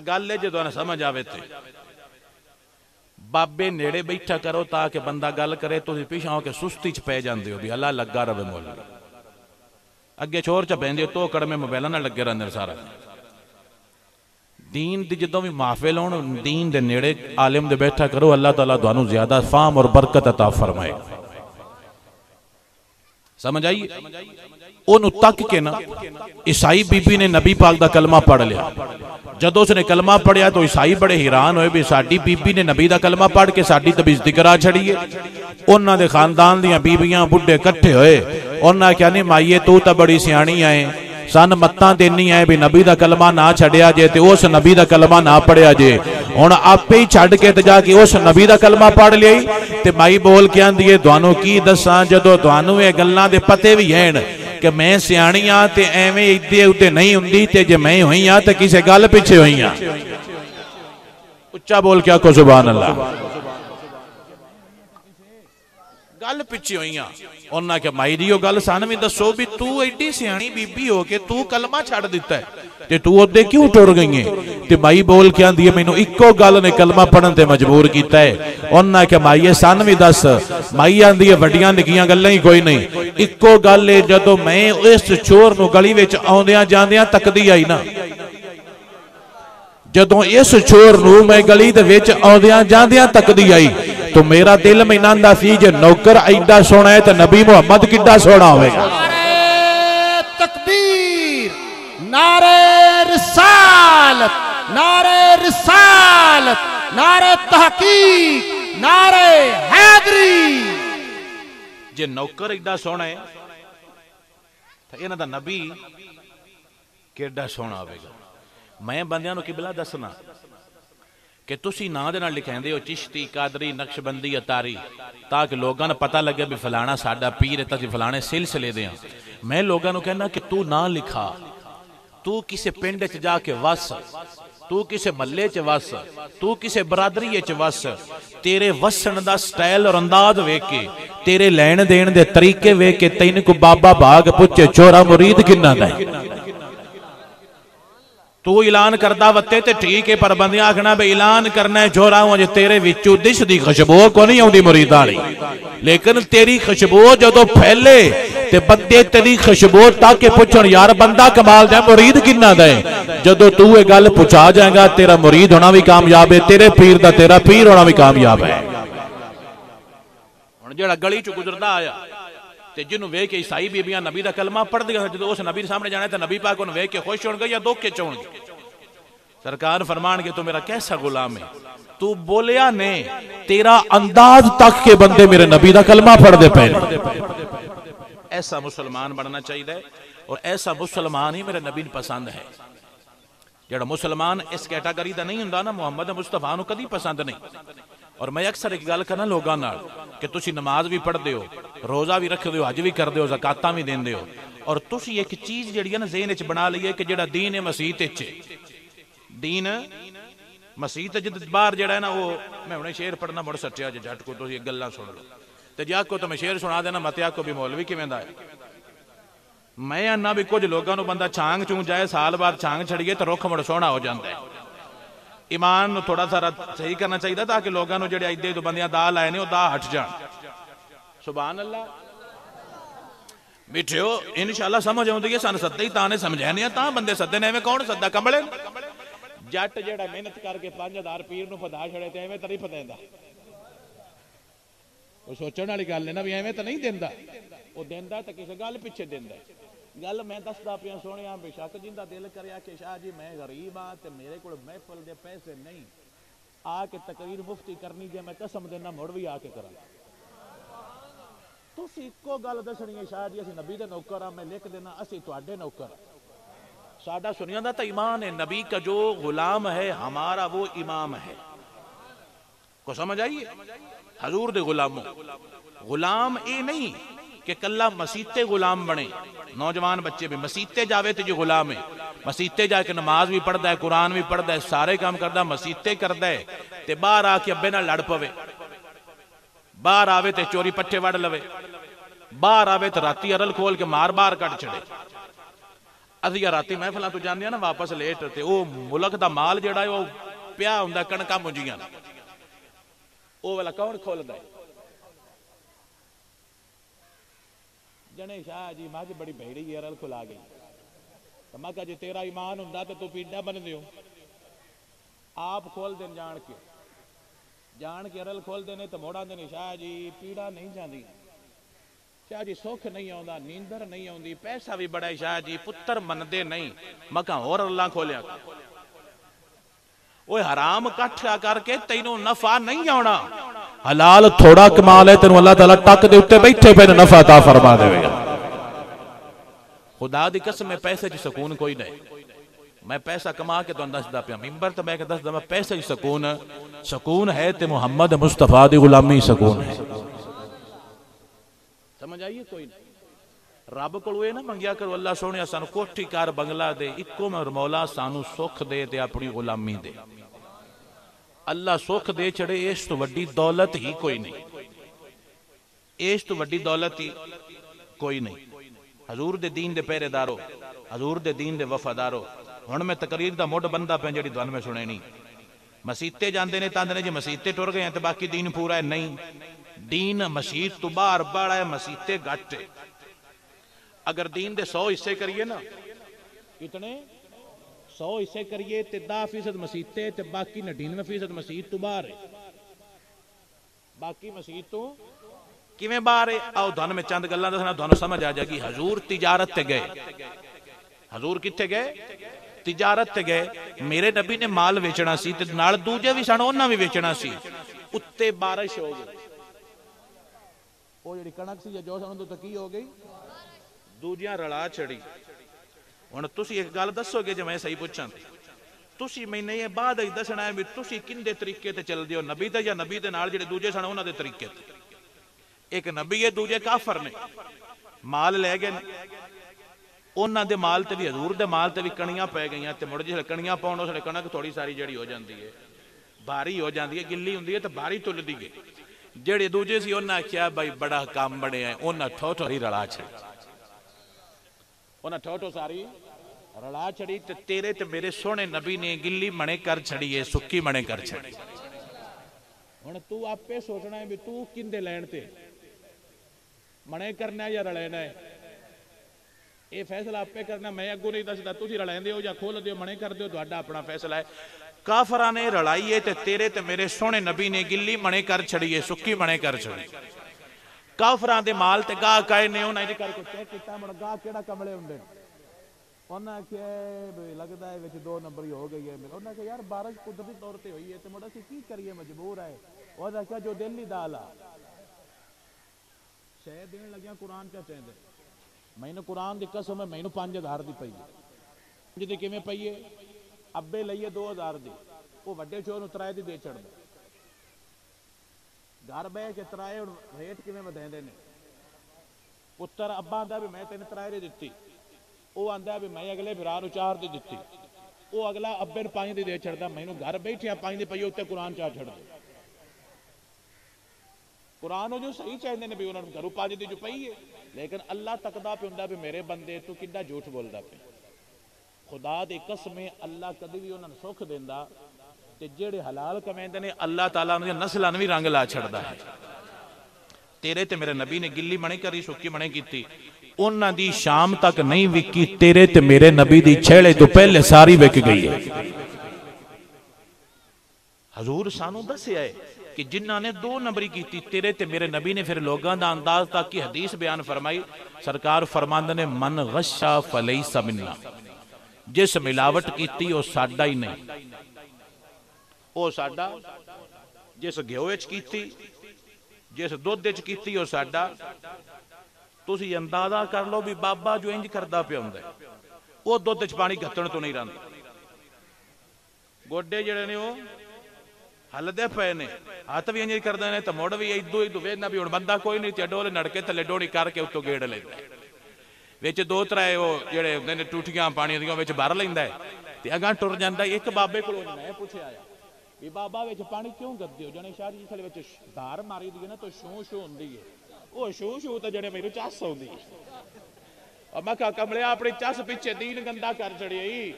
گل لے جدو نہ سمجھ آوے تے بابے نیڑے بیٹھا کرو تاکہ بندہ گل کرے تو پیچھے ہو کے سستی چ پے جاندے ہو بھی اللہ لگا رہے مولا، اگے چور چ پیندے تو کڑمے موبائل نہ لگے رہندے سارا۔ دین دی جدوں بھی محفل ہون، دین دے نیڑے عالم دے بیٹھا کرو، اللہ تعالیٰ تانوں زیادہ فہم اور برکت عطا فرمائے۔ سمجھ آئیے؟ انہوں تک کے نا عیسائی بی بی نے نبی پاک دا کلمہ پڑھ لیا۔ جدو اس نے کلمہ پڑھیا تو عیسائی بڑے حیران ہوئے بھی ساڈی بی بی نے نبی دا کلمہ پڑھ کے ساڈی تبیزتی کرا چھڑی ہے۔ انہاں دے خاندان دیاں بیبیاں بڈھے کٹھے ہوئے، انہاں کیا نہیں مائیے تو تا بڑی سیانی آئے، سن متاں دینی آئے بھی نبی دا کلمہ نہ چھڑیا جے تے اس نبی دا کلمہ نہ پڑھیا جے۔ ہن آپے ہی چھڑ کے تے جا کے اس نبی دا کلمہ پڑھ لیائی تے مائی بول کے آندی ہے دوانوں کی دساں جدو دوانوں یہ گلاں دے پتے بھی ہیں کہ میں سیانی ہاں تے ایویں ایدے اتے نہیں ہوندی تے جے میں ہوئی ہاں تے کسے گل پیچھے ہوئی ہاں۔ اچھا بول کیا کو سبحان اللہ۔ گل پیچھے ہوئی ہاں، انہاں کہ مائی دیو گل سان میں دسو بھی تو ایڈی سیانی بی بی ہو کہ تو کلمہ چھاڑ دیتا ہے تے تو ادھے کیوں ٹر گئی ہیں؟ تے مائی بول کے آن دیئے میں نو اکو گل نے کلمہ پڑھن تے مجبور کیتا ہے۔ انہاں کہ مائی سان میں دس، مائی آن دیئے وڈیاں نکیاں گلیں ہی کوئی نہیں، اکو گل لے جدو میں اس چور نو گلی ویچ آندیاں جاندیاں تک دی آئی نا، جدو اس چور نو میں گلی دے ویچ آندیاں جاندیاں تک دی آئی تو میرا دل میں ناندہ سی جے نوکر ایڈا سونا ہے تو نبی محمد کڈا سونا ہوئے گا۔ نعرہ تکبیر، نعرہ رسالت، نعرہ رسالت، نعرہ تحقیق، نعرہ حیدری۔ جے نوکر ایڈا سونا ہے تو انہاں دا نبی کیڈا سونا ہوئے گا۔ میں بندیاں نو قبلہ دسنا کہ تسی نا دے نال لکھیں دے ہو چشتی، قادری، نقشبندی، اتاری تاکہ لوگاں نے پتہ لگے بھی فلانا ساڈا پیر ہے تسی فلانے سلسلے دے ہیں۔ میں لوگاں نو کہنا کہ تو نہ لکھا، تو کسے پنڈ چ جا کے وس، تو کسے ملے چ وس، تو کسے برادری چ وس، تیرے وسن دا سٹائل اور انداز وے کے، تیرے لین دین دے طریقے وے کے تین کو بابا بھاگ پچھے چورا مرید کنہ دے۔ تو اعلان کردہ وقتے تے ٹھیک ہے، پر بندیاں آکھنا بے اعلان کرنا ہے چھوڑا ہوں جے تیرے وچو دش دی خشبو کو نہیں ہوں دی مریداری، لیکن تیری خشبو جدو پھیلے تے بندے تیری خشبو تاکہ پوچھن یار بندہ کمال جائے مرید کنہ دے، جدو تو یہ گل پچھا جائے گا تیرا مرید ہونا بھی کامیاب ہے، تیرے پیر دا تیرا پیر ہونا بھی کامیاب ہے۔ جڑا گلی چو گزردہ آیا تے جنہوں وے کے عیسائی بیبیاں نبی دا کلمہ پڑھ دیا، جدو اس نبی سامنے جانا ہے تو نبی پاک انہوں وے کے خوش ہون گے یا دکھ کے چون گے؟ سرکار فرمان کے تو میرا کیسا غلام ہے، تو بولیا نے تیرا انداز تک کے بندے میرے نبی دا کلمہ پڑھ دے پہلے۔ ایسا مسلمان بننا چاہیے اور ایسا مسلمان ہی میرے نبی پسند ہے۔ جڑا مسلمان اس کیٹاگری دا نہیں ہوندا نا محمد مصطفیٰ نو کدی پسند نہیں۔ اور میں اکثر ایک گل کرنا لوگاں نال کہ تسی نماز بھی پڑھ دیو، روزہ بھی رکھ دیو، حج بھی کر دیو، زکاتاں بھی دین دیو، اور تسی ایک چیز جڑی ہے نا ذہن وچ بنا لئیے کہ جڑا دین ہے مسیح وچ، دین مسیح تے جد بار جڑا ہے نا وہ میں انہیں شعر پڑھنا مڑ سٹیا جے جھٹ کو تو یہ گلاں سن لو تے جا کو تو میں شعر سنا دینا متیا کو بھی مولوی کیویں دا ہے۔ میں آنا بھی کچھ لوگوں بندہ چھانگ چون جائے سال بعد چھانگ چھڑیے تو رخ مڑ سونا ہو جاتا ہے. ایمان نو تھوڑا سا صحیح کرنا چاہیے تاکہ لوگوں نے جڑے ایدے تو بندیاں دا لائے نے وہ دا ہٹ جان. سبحان اللہ. بیٹھو انشاءاللہ سمجھ آؤں ہے سن سدے ہی تانے سمجھانے ہیں تاں بندے سدے نے ایویں کون سدا کمبڑے جٹ جڑا محنت کر کے 5000 پیر نو پدا چھڑے تے ایویں تے نہیں پتیندا. وہ سوچن والی گل ہے نا بھی ایویں تے نہیں دیندا. وہ دیندا تے کسے گل پیچھے دیندا. گل میں دسدا پیا سونیا بے شک جیندا دل کریا کہ شاہ جی میں غریب ہاں تے میرے کول محفل دے پیسے نہیں آ کے تقریر مفتی کرنی جے میں قسم دینا مڑ بھی آ کے کراں. تسی اکو گل دسنی ہے شاہ جی اسی نبی دے نوکر ہاں میں لکھ دینا اسی تواڈے نوکر ہاں. ساڈا سنیا دا تا ایمان ہے نبی کا جو غلام ہے ہمارا وہ امام ہے. کو سمجھ آئیے حضور دے غلاموں غلام اے نہیں کہ کلہ مسیتے غلام بنے. نوجوان بچے بھی مسیتے جاوے تے جو غلام ہے مسیتے جا کے نماز بھی پڑھدا ہے قرآن بھی پڑھدا ہے سارے کام کردا مسیتے کردا ہے تے باہر آ کے ابے نال لڑ پوے باہر آوے تے چوری پٹھے وڑ لوے باہر آوے تے راتی ارل کھول کے مار بار کٹ چڑے. ادھیا راتی محفلاں تو جاندے نا واپس لیٹ تے او ملک دا مال جڑا ہے او پیا ہوندا کਣکاں منجیاں او والا کون کھولدا ہے. جنے شاہ جی ماں بڑی بھیڑی ارل کھلا گئی تو میں کہا جی تیرا ایمان ہوندا تے تو پیڈا بن دیو. آپ کھول دین جان کے ارل کھول دینے تو موڑا دینے شاہ جی پیڑا نہیں جاندی شاہ جی سوکھ نہیں آندا نیندر نہیں آندی پیسہ بھی بڑا ہے شاہ جی پتر مندے نہیں. میں کہا اور اللہ کھولیا وہ حرام کٹھا کر کے تینوں نفع نہیں آنا حلال تھوڑا کمال ہے تینوں اللہ تعالیٰ ٹک دے اتے بیٹھے پہ نفع عطا فرما دے گا. خدا دی قسم میں پیسے جی سکون کوئی نہیں. میں پیسہ کما کے تو انداز دا پیا ممبر تو میں کہ دس دا میں پیسہ جی سکون ہے تے محمد مصطفیٰ دی غلامی سکون ہے. سمجھ آئیے کوئی نہیں. رب کو ہوئے نا منگیا کرو اللہ سونے سانو کوٹھی کار بنگلہ دے اکو میں مولا سانو سکھ دے تے اپنی غلامی دے. اللہ سکھ دے چڑے اس تو وڈی دولت ہی کوئی نہیں. اس تو وڈی دولت ہی کوئی نہیں. حضور دے دین دے پہرے دارو حضور دے دین دے وفادارو ہن میں تقریر دا موڈ بندہ پہ جڑی دوان میں سنے نہیں. مسیتے جاندے نے تاندے نے جی مسیتے ٹر گئے ہیں تو باقی دین پورا ہے نہیں. دین مسیت تو باہر بڑا ہے مسیتے گھٹ ہے. اگر دین دے 100 حصے کریے نا کتنے 100 حصے کریے تے 10% مسیتے تے باقی 99% مسیت تو باہر ہے. باقی مسیت تو کیویں باہر ہے آؤ دھن میں چند گلاں دسنا دھن سمجھ آ جائے گی. حضور تجارت تے گئے. حضور کتھے گئے تجارت تے گئے. میرے نبی نے مال ویچنا سی تے نال دوجے بھی سن انہاں بھی ویچنا سی. اتے بارش ہو گئی وہ جڑی کنک سی جو سن تو کی ہو گئی دوجیاں رلا چھڑی. ہن تسی ایک گل دسو گے جو میں صحیح پوچھاں تسی میں یہ بعد ہی دسنا ہے بھی تسی کندے طریقے تے چل دیو نبی تے یا نبی دے نال جڑے دوجے سن انہاں دے طریقے تے. ایک نبی ہے دوجے کافر نے مال لے گئے انہاں دے مال تے بھی حضور دے مال تے بھی کنیاں پے گئیاں تے مڑ جے کنیاں پاؤن اس نے کنک تھوڑی ساری جڑی ہو جاندی ہے بھاری ہو جاندی ہے گلی ہوندی ہے تے بھاری تل دی گئی. جڑے دوجے سی انہاں کیا بھائی بڑا کام بڑے ہیں انہاں ٹھو ہی رلا چھڑی. انہاں ٹھو ساری رلا چھڑی تے تیرے تے میرے سونے نبی نے گلی منے کر چھڑی ہے سکی منے کر چھڑی. ہن تو آپے سوچنا ہے بھی تو کندے لین تے منے کرنا ہے یا رلینا ہے. یہ فیصلہ آپ پہ کرنا میں اگو نہیں دستا تسی رلائیں ہو یا کھول دیو منے کر دیو تہاڈا اپنا فیصلہ ہے. کافراں نے رلائی ہے تے تیرے تے میرے سونے نبی نے گلی منے کر چھڑی ہے سکی منے کر چھڑی. کافراں دے مال تے گاہ کائے نے انہاں دے کر کے چیک کیتا مڑ گاہ کیڑا کملے ہوندے انہاں کہ لگدا ہے وچ 2 نمبر ہی ہو گئی ہے. انہاں کہ یار بارش قدرتی طور تے ہوئی ہے تے مڑ اسی کی کریے مجبور ہے. انہاں کہ جو دل ہی دالا شے دین لگیاں قرآن کیا چاہندے میں نے قرآن دی قسم ہے میں نے 5000 دی پئی ہے جی کیویں پئی ہے ابے لئیے 2000 دی وہ وڈے چور نوں 3 دی دے چھڑدا گھر بہ کے 3 ریٹ کیویں ودیندے نے. پتر ابا آندا بھی میں تین 3 دی دتی وہ آندا بھی میں اگلے بھرا نوں 4 دی دتی وہ اگلا ابے نوں 5 دی دے چھڑدا میں نوں گھر بیٹھیا 5 دی پئی اوتے قرآن چا چھڑدا. قرآن جو صحیح چاہتے ہیں بھی انہوں نے گھروں پانچ دی جو پئی ہے، لیکن اللہ تکدا پہ ہوندا بھی میرے بندے تو کڈا جھوٹ بولدا پہ۔ خدا دی قسم اللہ کدی بھی انہوں نے سکھ دیندا تے جڑے حلال کمیندے نے اللہ تعالیٰ نے نسلاں بھی رنگ لا چھڑدا ہے۔ تیرے تے میرے نبی نے گلی منے کری سکی منے کیتی، انہاں دی شام تک نہیں وکی، تیرے تے میرے نبی دی چھیڑے تو پہلے ساری وک گئی ہے۔ حضور سانو دسیا ہے کہ جنہاں نے 2 نمبری کیتی تیرے تے میرے نبی نے پھر لوگاں دا انداز تک کی حدیث بیان فرمائی، سرکار فرماندے نے من غشا فلیس منا، جس ملاوٹ کیتی وہ ساڈا ہی نہیں، وہ ساڈا، جس گھیو وچ کیتی، جس دودھ وچ کیتی وہ ساڈا۔ تسی اندازہ کر لو بھی بابا جو انج کردا پیا ہوندا ہے، وہ دودھ وچ پانی گھتن تو نہیں رہندا، گوڈے جڑے نے وہ ہلدے پے نے، ہاتھ بھی انج کردے نے تے مڑ بھی ادو ویکھنا بھی ہن بندہ کوئی نہیں تے ڈول نڑکے تھلے ڈوڑی کر کے اتوں گیڑ لیندا ہے، وچ 2-3 وہ جڑے ہوندے نے ٹوٹیاں پانی دیاں وچ بھر لیندا ہے تے اگاں ٹر جاندا ہے۔ ایک بابے کولوں میں پوچھیا آیا بھی بابا وچ پانی کیوں گدے ہو؟ جنے شاہ جی تھلے وچ دھار ماری دی ہے نا تو شوں شوں ہوندی ہے، وہ شوں تے جڑے میرے چس ہوندی ہے، اور میں کہا کملیا اپنی چس پیچھے دین گندا کر چڑیائی،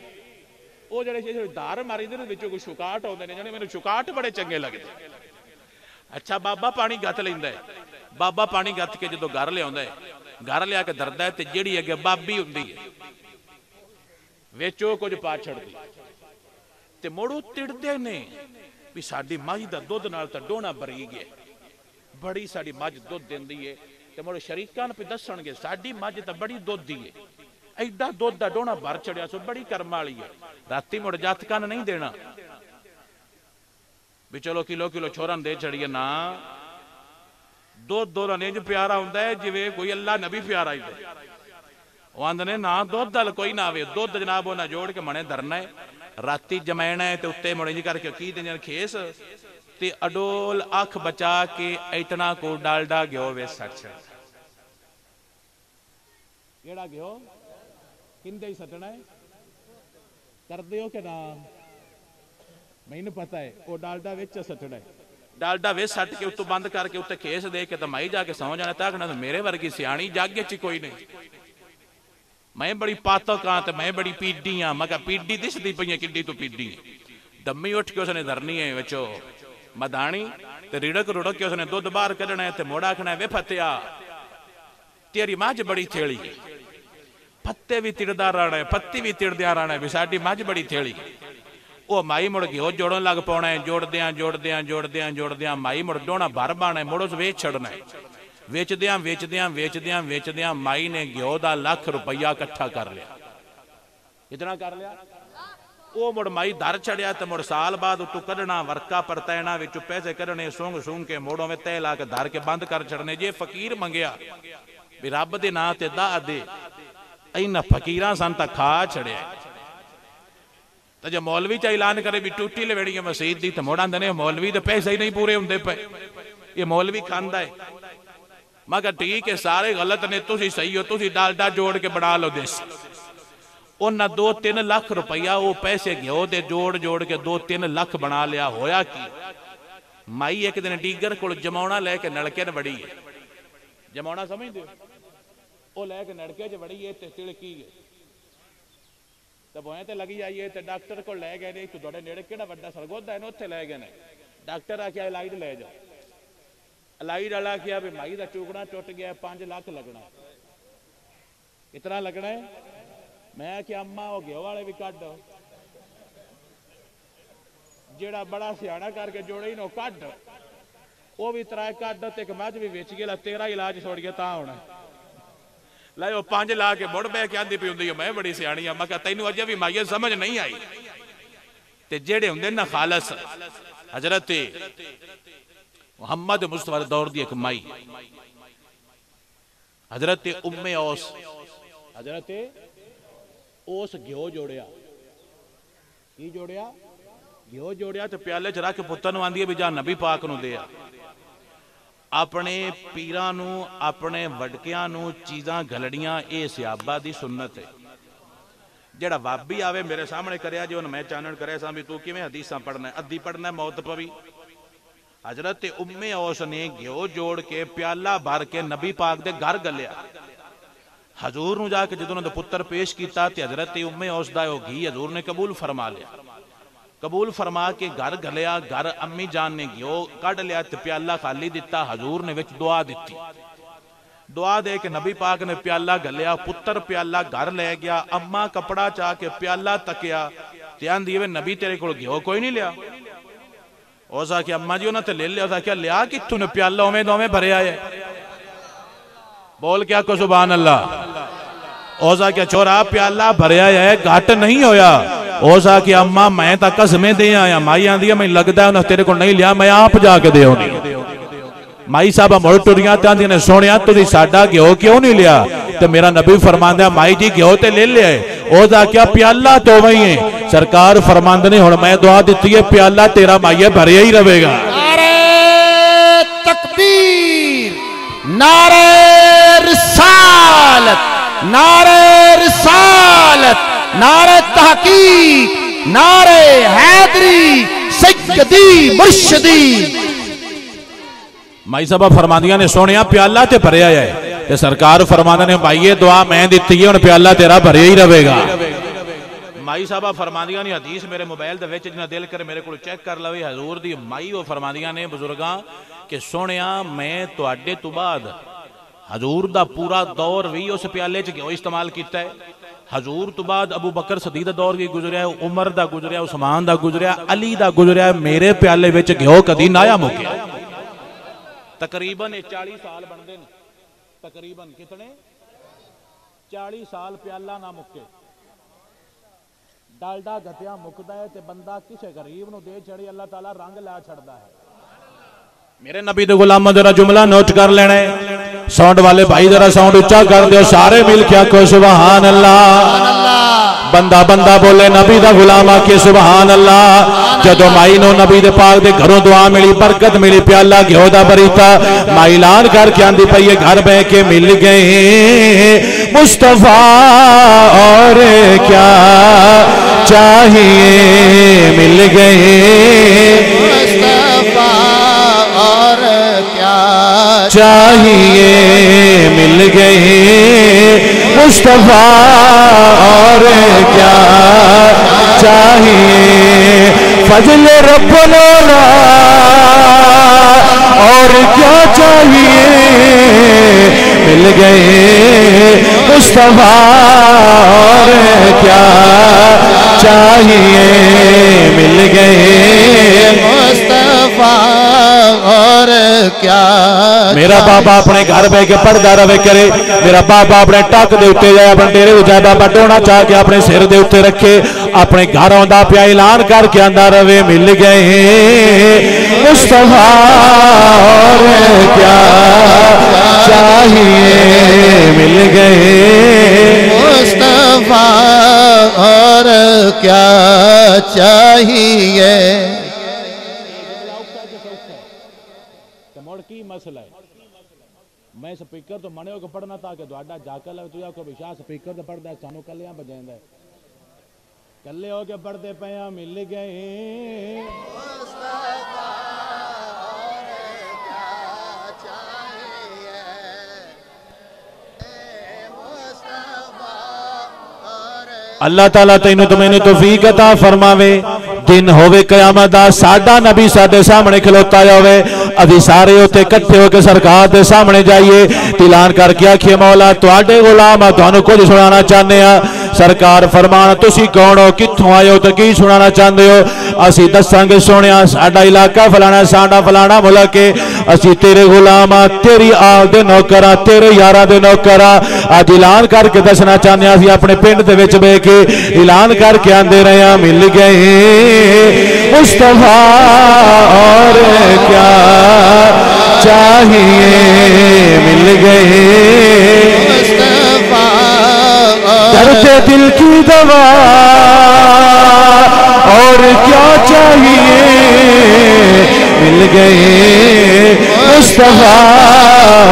وہ جڑے دھار ماری دے وچوں کوئی شکاٹ ہوندے نے، جنے میرے شکاٹ بڑے چنگے لگدے۔ اچھا بابا پانی گت لیندا ہے، بابا پانی گت کے جدوں گھر لے آوندا ہے، گھر لیا کے دردا ہے تے جیڑی اگے بابی ہوندی ہے وچوں کچھ پا چھڑدی تے مڑو تڑدے نے بھی ساڈی مائی دا دودھ نال تے ڈونا بری گیا، بڑی ساڈی مجھ دودھ دیندی ہے تے مڑو شریکاں پہ دسن گے ساڈی مجھ تے بڑی دودھ دی ہے، ایڈا دودھ دا ڈونا بھر چڑیا سو بڑی کرم والی ہے، راتی مڑ جاتکاں نہیں دینا بھی چلو کلو چھوڑن دے چڑیے نا، دودھ دونوں نے جو پیارا ہوندا ہے جویں کوئی اللہ نبی پیارا ہی دے، وہ آندے نے نا دودھ دل کوئی نہ آوے، دودھ جناب انہاں جوڑ کے منے دھرنا ہے، راتی جمعنا ہے تے اتے مڑے جی کر کے کی دیں کھیس تے اڈول آنکھ بچا کے اتنا کو ڈالڈا گیو وے سٹ چھڑ کیڑا گیو کندے ہی سٹنا ہے کر دیو کہ نا میں نے پتا ہے وہ ڈالڈا ویچ سٹنا ہے، ڈالڈا ویچ سٹ کے اتو بند کر کے اتے کھیس دے کے تمائی جا کے سمجھ جانا تاکنا تو میرے ورگی سیانی جاگے چی کوئی نہیں، میں بڑی پاتو کہاں تے میں بڑی پیڈی ہاں، میں کہا پیڈی دس دی پہیاں کڈی تو پیڈی ہیں، دمی اٹھ کے اس نے دھرنی ہے وچو مدانی تے ریڑک روڑک کے اس نے دودھ بار کرنا ہے تے موڑا کھنا ہے وے پھتیا تیری ماج بڑی تھیڑی ہے، پھتے بھی تڑدا رہنا ہے پھتی بھی تڑدیا رہنا ہے ساڈی ماج بڑی تھیڑی وہ مائی مڑ گیو جوڑن لگ پاؤنا ہے، جوڑ دیاں مائی مڑ ڈونا بھر بانا ہے، مڑ اس ویچ چھڑنا ہے، ویچ دیاں مائی نے گیو دا ₹1,00,000 کٹھا کر لیا، کتنا کر لیا؟ وہ مڑ مائی دھر چڑیا تو مڑ سال بعد تو کڈنا ورکا پرتینا وچو پیسے کرنے سونگ کے موڑوں میں تے لا کے دھر کے بند کر چڑنے، جے فقیر منگیا بھی رب دے نا تے دا دے، اینا فقیراں سان تا کھا چڑیا تو جو مولوی چا اعلان کرے بھی ٹوٹی لے ویڑی مسجد دی تو موڑاں دنے مولوی دے پیسے ہی نہیں پورے ہوندے پے، یہ مولوی کھاندا ہے، میں کہا ٹھیک ہے سارے غلط نے تسی صحیح ہو، تسی ڈالڈا جوڑ کے بڑھا لو دیس، انہا 2-3 لاکھ روپیہ وہ پیسے گھیو دے جوڑ کے 2-3 لاکھ بنا لیا، ہویا کی مائی ایک دن ڈیگر کو جمعونا لے کے نڑکے نے بڑی ہے، جمعونا سمجھ دے وہ لے کے نڑکے جو بڑی ہے تے تڑکی گئے تب ہوئے تے لگی آئیے تے ڈاکٹر کو لے گئے نہیں تو دوڑے نڑکے نا بڑا سرگود ہے نو تے لے گئے ڈاکٹر آکیا الائیڈ لے جاؤ، الائیڈ اللہ کیا بھی مائی دا چوکڑا ٹوٹ گیا 5 لاکھ لگنا ہے، اتنا لگنا ہے، میں کیا اممہ وہ گیو والے بھی کٹ دو جیڑا بڑا سیانہ کر کے جوڑے ہی نو کٹ وہ بھی ترائے کٹ دو تے کہ مجھ بھی ویچ گیا تیرا علاج چھوڑ گیا تا ہونا ہے لائے وہ 5 لاکھ مڑ بے کیا دی پی ہوندی ہے میں بڑی سیانی ہوں میں کہتا ہی اجے بھی مائیے سمجھ نہیں آئی تے جیڑے ہوندے نا خالص حضرت محمد مصطفیٰ دور دی ایک مائی حضرت ام اوس حضرت اوس گھیو جوڑیا کی جوڑیا گھیو جوڑیا تو پیالے چرا کے پتر نو آندی ہے بھی جا نبی پاک نو دیا اپنے پیرانو اپنے وڈکیانو چیزاں گھلڑیاں اے سیابہ دی سنت ہے جیڑا وابی آوے میرے سامنے کریا جو میں چانن کرے ساں بھی تو کی میں حدیثاں پڑھنا ہے ادھی پڑھنا ہے موت پوی حضرت امی اوس نے گھیو جوڑ کے پیالہ بھر کے نبی پاک دے گھر گلیا حضور نو جا کے جدوں انہاں دا پتر پیش کیتا تے حضرت امی اوس دا او گھی حضور نے قبول فرما لیا قبول فرما کے گھر گلیا گھر امی جان نے گھیو کڈ لیا تے پیالہ خالی دیتا حضور نے وچ دعا دیتی دعا دے کے نبی پاک نے پیالہ گلیا پتر پیالہ گھر لے گیا اما کپڑا چاہ کے پیالہ تکیا تیان دیوے نبی تیرے کو گھیو کوئی نہیں لیا اوزا کہ اما جی انہوں نے لے لیا اوزا کیا لیا کہ تو نے پیالہ دومیں بھرے آئے بول کیا کو سبحان اللہ اوزا کیا چورا پیالہ بھرے آئے گھٹ نہیں ہویا اوزا کہ اما میں تا قسمیں دے آیا مائی آن دیا میں لگتا ہے انہوں تیرے کو نہیں لیا میں آپ جا کے دے ہونی مائی صاحبہ مڑ ٹوریاں تیان دی نے سونیا تو دی ساڑھا گھیو کیوں نہیں لیا تو میرا نبی فرمان دیا مائی جی گھیو تے لے لیا ہے اوزا کیا پیالہ تو وہی ہیں سرکار فرمان دنے ہون میں دعا دیتی ہے پیالہ تیرا مائیے بھریا ہی رہے گا نعرہ تکبیر نعرہ رسالت نعرہ رسالت نعرہ تحقیق نعرہ حیدری سیدی مرشدی مائی صاحبہ فرماندیاں نے سونیا پیالہ تے بھریا ہے کہ سرکار فرماندہ نے بھائیے دعا میں دیتی ہے اور پیالہ تیرا بھریا ہی رہے گا مائی صاحبہ فرماندیاں نے حدیث میرے موبائل دے وچ جنہ دل کر میرے کو چیک کر لوے حضور دی مائی وہ فرماندیاں نے بزرگاں کہ سونیا میں تو اڈے تو بعد حضور دا پورا دور بھی اس پیالے چ گھیو استعمال کیتا ہے حضور تو بعد ابو بکر صدیق دا دور بھی گزریا ہے عمر دا گزریا عثمان دا گزریا علی دا گزریا میرے پیالے وچ گھیو کدی نہ آیا مکیا تقریباً 40 سال بن دے تقریباً کتنے 40 سال پیالہ نہ مکے ڈالڈا گھٹیا مکدا ہے تے بندہ کسے غریب نو دے چھڑی اللہ تعالیٰ رنگ لا چھڑدا ہے میرے نبی دے غلام ذرا جملہ نوٹ کر لینے ساؤنڈ والے بھائی ذرا ساؤنڈ اچھا کر دیو سارے مل کیا کو سبحان اللہ بندہ بندہ بولے نبی دا غلام آکے سبحان اللہ جدو مائی نو نبی دے پاک دے گھروں دعا ملی برکت ملی پیالہ گھیو دا بریتا مائی لان کر کے آندی پئیے گھر بے کے مل گئے مصطفیٰ اور کیا چاہیے مل گئے مصطفیٰ اور کیا چاہیے مل گئے مصطفیٰ اور کیا چاہیے فضل رب العلا اور کیا چاہیے مل گئے مصطفیٰ اور کیا چاہیے مل گئے مصطفیٰ اور کیا میرا بابا اپنے گھر بے کے پردہ روے کرے میرا بابا اپنے ٹاک دے اٹھے جائے اپنے ڈیرے اجائے بابا ٹونا چاہ کے اپنے سر دے اٹھے رکھے اپنے گھر ہوندہ پیا اعلان کر کے اندہ روے مل گئے مصطفیٰ اور کیا چاہیے مل گئے مصطفیٰ اور کیا چاہیے کی مسئلہ ہے میں سپیکر تو منے ہو کے پڑھنا تھا کہ دوڑا جاکر لگے تو یا کوئی بشاہ سپیکر تو پڑھ دے چانو کلیاں بجائیں دے کلے ہو کے پڑھ دے پیاں مل گئے مصطفیٰ اور کیا چاہیے اللہ تعالیٰ تینوں تمہیں نے توفیق عطا فرماوے دن ہوئے قیامت دا ساڈا نبی ساڈے سامنے کھلوتا جاوے ابھی سارے ہوتے کٹھے ہو کے سرکار دے سامنے جائیے اعلان کر کے آکھیے مولا تواڈے غلام تانوں کچھ سنانا چاہنے ہاں سرکار فرمان تسی کون ہو کتھوں آئے ہو تے کی سنانا چاہندے ہو اسی دساں گے سونیا ساڈا علاقہ فلانا ساڈا فلانا ملک ہے اسی تیرے غلام تیری آل دے نوکر تیرے یاراں دے نوکر اج اعلان کر کے دسنا چاہنے ہاں اسی اپنے پنڈ دے وچ بیٹھ کے اعلان کر کے آندے رہے ہیں مل گئے مصطفیٰ اور کیا چاہیے مل گئے مصطفیٰ درد دل کی دوا اور کیا چاہیے مل گئے مصطفیٰ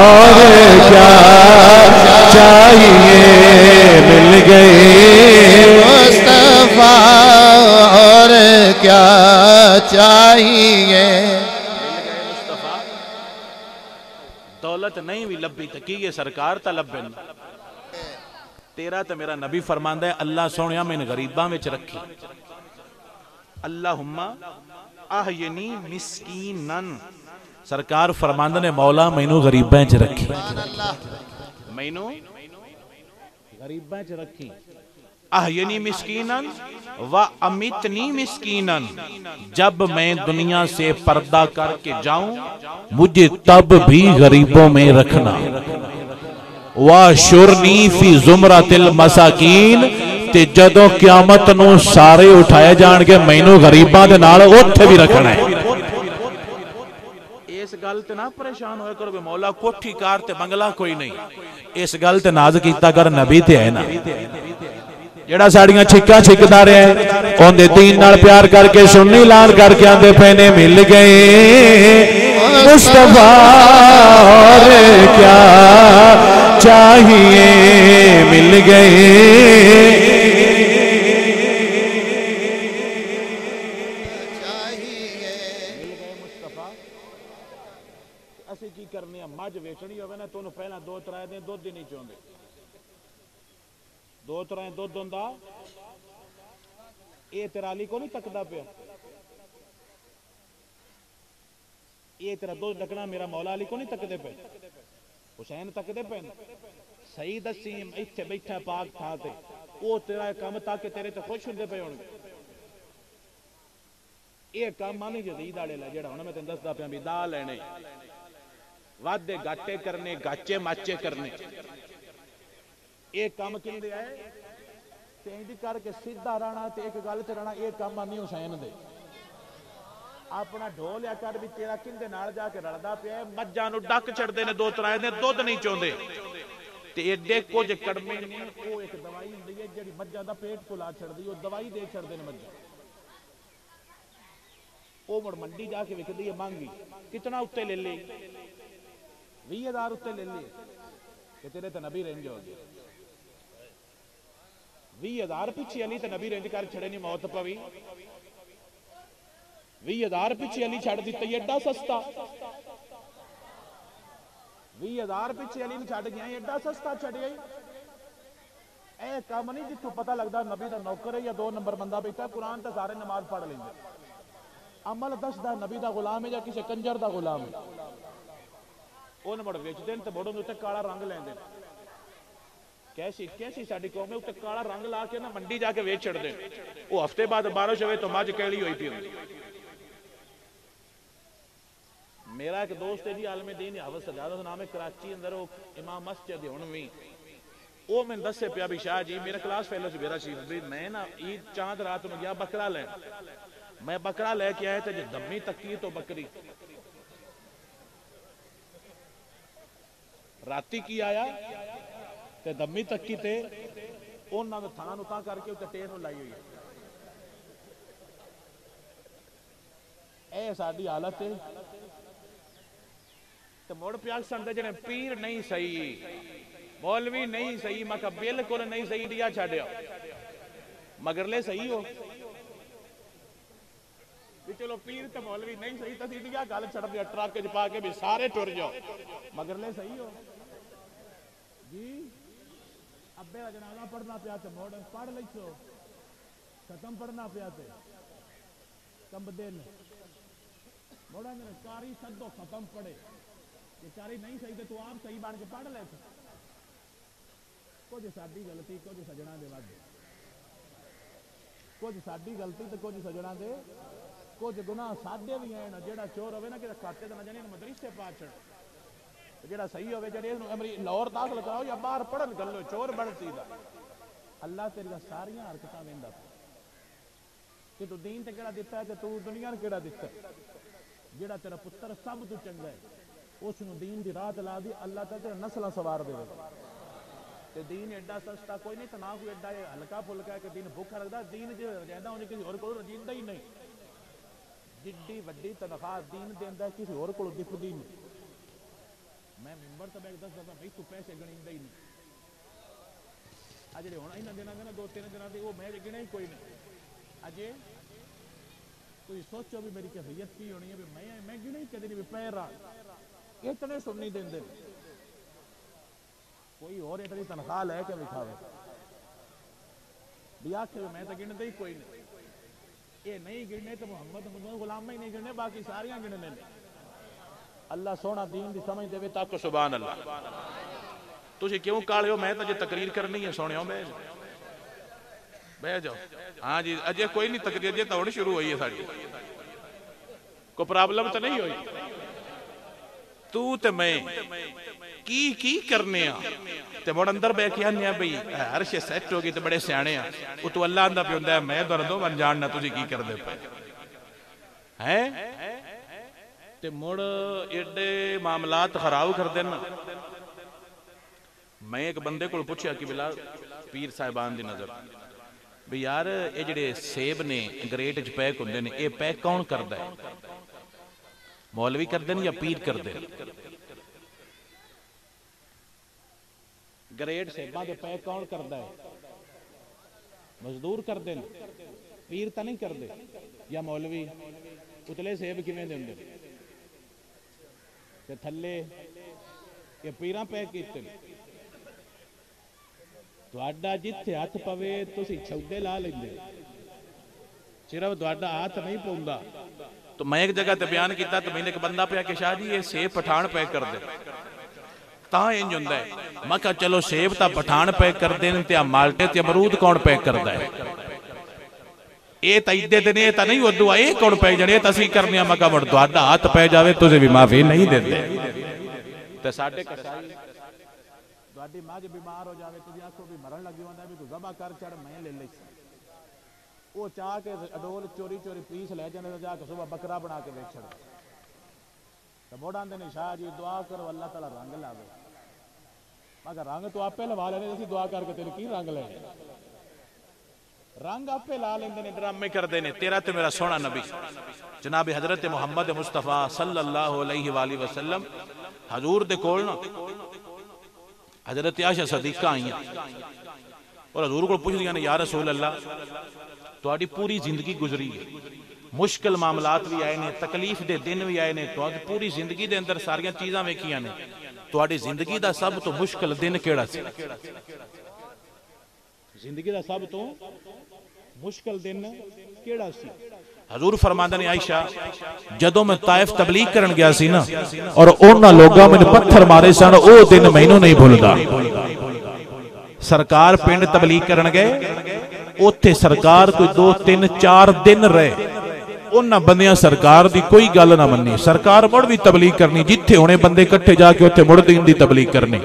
اور کیا چاہیے مل گئے مصطفیٰ اور کیا چاہیے تے نہیں بھی لبھی تے کی یہ سرکار تا لبن تیرا تے میرا نبی فرماندا ہے اللہ سونیا میں غریباں وچ رکھی اللہم احینی مسکینن سرکار فرماندے نے مولا مینوں غریباں وچ رکھی مینوں غریباں وچ رکھی احینی مسکینن و امیتنی مسکینن جب میں دنیا سے پردہ کر کے جاؤں مجھے تب بھی غریبوں میں رکھنا وَاشُرْنِي فِي زُمْرَةِ الْمَسَاكِينَ تے جدوں قیامت نو سارے اٹھائے جان کے مینوں غریباں دے نال اوتھے بھی رکھنا ہے اس گل تے نہ پریشان ہوئے کرو کہ مولا کوٹھی کار تے بنگلہ کوئی نہیں اس گل تے ناز کیتا کر نبی تے ہے نا جڑا ساڑیاں چھکا چھکدا رہے ہیں اون دے دین نال پیار کر کے سنی لان کر کے آندے پینے مل گئے مصطفیٰ اور کیا چاہیے مل گئے مصطفیٰ اسی کی کرنی ہے مجھ ویچنی ہوئے نا تو انہوں پہلا دو ترائے دیں دو نہیں چاہوں دے دو ترائیں دو دوندا اے تیرا علی کو نہیں تکدا پیا اے تیرا دو ڈکنا میرا مولا علی کو نہیں تکدے پہ حسین تکدے پہ سعید السیم ایتھے بیٹھا پاک تھا تے او تیرا کام تاکہ تیرے تے خوش ہوندے پہ ہون اے کام مانی جدید آڑے لے جڑا ہونا میں تین دسدا پیا بھی دا لینے وعدے گاٹے کرنے گاچے ماچے کرنے ایک کام کن دے آئے تینجی کر کے سیدھا رانا تے ایک گل تے رانا ایک کام آنی حسین دے اپنا ڈھول یا کر بھی تیرا کن دے نال جا کے رڑدا پیا ہے مجھانو ڈک چڑھ دے نے دو ترائے دے دودھ نہیں چون دے تے ایڈے کو جے کڑمے نے وہ ایک دوائی ہوندی ہے جڑی مجھان دا پیٹ کو لا چھڑ دی وہ دوائی دے چھڑ دے نے مجھان وہ مڑ منڈی جا کے وکدی ہے مانگی کتنا اتے لے لے 20,000 اتے لے لے کہ تیرے تے نبی رینج ہو گئے 20,000 پیچھے علی تے نبی رینج کر چھڑے نہیں موت پوی 20,000 پیچھے علی چھڑ دیتا یہ ایڈا سستا 20,000 پیچھے علی نہیں چھڑ گیا یہ ایڈا سستا چھڑ گئی اے کام نہیں جتوں پتہ لگدا نبی دا نوکر ہے یا 2 نمبر بندہ بیٹھا ہے قرآن تے سارے نماز پڑھ لیندے عمل دسدا نبی دا غلام ہے یا کسی کنجر دا غلام ہے وہ مڑ ویچ دین تے بڑوں تے کالا رنگ لیندے کیسی ساڈی قوم ہے تے کالا رنگ لا کے نا منڈی جا کے ویچ چھڑ دے وہ ہفتے بعد بارش ہوئے تو مجھ کیڑی ہوئی پی میرا ایک دوست ہے جی عالم دین حافظ سجادہ نام ہے کراچی اندر وہ امام مسجد ہے ہن وہ میں دس سے پیا بھی شاہ جی میرا کلاس فیلو سے میرا شیف بھی میں نا عید چاند رات میں گیا بکرا لین میں بکرا لے کے آئے تھے جو دمی تکی تو بکری راتی کی آیا تے دمی تکی تے انہاں دا تھان اتا کر کے تے ٹین لائی ہوئی اے ساڈی حالت ہے تے موڑ پیاک سندے جنے پیر نہیں صحیح مولوی نہیں صحیح مکہ بالکل نہیں صحیح انڈیا چھاڑیا مگر لے صحیح ہو بھی چلو پیر تے مولوی نہیں صحیح تے انڈیا گل چھڑ دیا ٹرک وچ پا کے بھی سارے ٹر جاؤ مگر لے صحیح ہو جی ابے کا جنازہ پڑھنا پیا تے موڑ پڑھ لکھو ختم پڑھنا پیا تے کم دن موڑا میرے کاری سدو ختم پڑھے یہ کاری نہیں صحیح تے تو آپ صحیح بن کے پڑھ لے کچھ ساڈی غلطی کچھ سجنا دے ود کچھ ساڈی غلطی تے کچھ سجنا دے کچھ گناہ سادے بھی ہیں جیڑا چور ہوئے نا کہ کھاتے تے نہ جانے مدرسے پا چھڑ جیڑا صحیح ہوئے جڑے لاہور داخل کراؤ یا باہر پڑھن گلو چور بڑھتی دا اللہ تیری دا ساریاں حرکتاں ویندا کہ تو دین تے کیڑا دیتا ہے تے تو دنیا نے کیڑا دیتا ہے جیڑا تیرا پتر سب تو چنگا ہے اس نو دین دی راہ لا دی اللہ تعالی تیرا نسلاں سوار دے تے دین ایڈا سستا کوئی نہیں تے نہ کوئی ایڈا ہلکا پھلکا ہے کہ دین بھوکا لگدا دین جو رجیندا ہونے کسی اور کول رجیندا ہی نہیں جڈی وڈی تنخواہ دین دیندا ہے کسی اور کول دکھدی نہیں میں ممبر تے بیٹھ دسدا بھائی تو پیسے گنیندا ہی نہیں اج جڑے ہن انہاں دناں دے نا 2-3 دناں دے وہ میں گنے ہی کوئی نہیں اجے کوئی سوچو بھی میری کیفیت کی ہونی ہے بھی میں گنے ہی کدی نہیں پیر اتنے سننی دیندے کوئی اور اتنی تنخواہ لے کے دکھاوے بیا کہ میں تو گنتے ہی کوئی نہیں یہ نہیں گننے تو محمد غلام ہی نہیں گننے باقی ساریاں گننے اللہ سونا دین دی سمجھ دے تاکو سبحان اللہ تجھے کیوں کالے ہو میں تو جے تقریر کرنی ہے سونے ہو بہ جاؤ ہاں جی اجے کوئی نہیں تقریر جے تو شروع ہوئی ہے ساری کوئی پرابلم تو نہیں ہوئی تو تے میں کی کرنے ہیں تے موڑ اندر بے کے آنے ہیں بھئی ہر شے سیٹ ہوگی تے بڑے سیانے ہیں وہ تو اللہ اندہ پہ ہوندہ ہے میں دردوں من جاننا تجھے کی کر دے پائے ہیں تے موڑ ایڈے معاملات خراب کر دینا میں ایک بندے کو پوچھا کہ بلا پیر صاحبان دی نظر بھی یار یہ جڑے سیب نے گریٹ اچ پیک ہوندے نے یہ پیک کون کردا ہے مولوی کر دیں یا پیر کر دیں گریٹ سیباں دے پیک کون کردا ہے مزدور کر دیں پیر تا نہیں کر دے یا مولوی اتلے سیب کیویں دیندے تے تھلے یہ پیراں پیک کیتے تہاڈا جتھے ہاتھ پوے تسی چھودے لا لیندے صرف تہاڈا ہاتھ نہیں پوندا تو میں ایک جگہ تے بیان کیتا تو میں نے ایک بندہ پیا کہ شاہ جی یہ سیب پٹھان پیک کر دے تاں انج ہوندا ہے میں کہا چلو سیب تا پٹھان پیک کر دین تے مالٹے تے امرود کون پیک کردا ہے اے تا ایدے دے نے تا نہیں ودو اے کون پیک جڑے تسی کرنے میں کہا مڑ تہاڈا ہاتھ پے جاوے تجھے بھی معافی نہیں دیندے تے ساڈے کسائی تہاڈی ماں جے بیمار ہو جاوے تجھے آکھو بھی مرن لگی ہوندا بھی تو ذبح کر چڑھ میں لے لئی وہ چاہ کے اڈول چوری چوری پیس لے جانے تو جا کے صبح بکرا بنا کے بیچ چھڑے تو موڑان دے نے شاہ جی دعا کرو اللہ تعالی رنگ لاوے مگر رنگ تو آپ پہ لوا لینے اسی دعا کر کے تیرے کی رنگ لے رنگ آپ پہ لا لیندے نے ڈرامے کر دینے تیرا تے میرا سونا نبی جناب حضرت محمد مصطفیٰ صلی اللہ علیہ وآلہ وسلم حضور دے کولنا حضرت عائشہ صدیقہ آئیں اور حضور کو پوچھ دیا یا رسول اللہ تہاڈی پوری زندگی گزری ہے مشکل معاملات بھی آئے نے تکلیف دے دن بھی آئے نے تہاڈی پوری زندگی دے اندر ساریاں چیزاں ویکھیاں نے تہاڈی زندگی دا سب تو مشکل دن کیڑا سی زندگی دا سب تو مشکل دن کیڑا سی حضور فرماندے نے عائشہ جدوں میں طائف تبلیغ کرن گیا سی نا اور انہاں لوگاں میں پتھر مارے سن او دن مینوں نہیں بھولدا سرکار پنڈ تبلیغ کرن گئے اوتھے سرکار کوئی 2 3 4 دن رہے انہاں بندیاں سرکار دی کوئی گل نہ مننی سرکار مڑ بھی تبلیغ کرنی جتھے ہونے بندے کٹھے جا کے اوتھے مڑ دین دی تبلیغ کرنی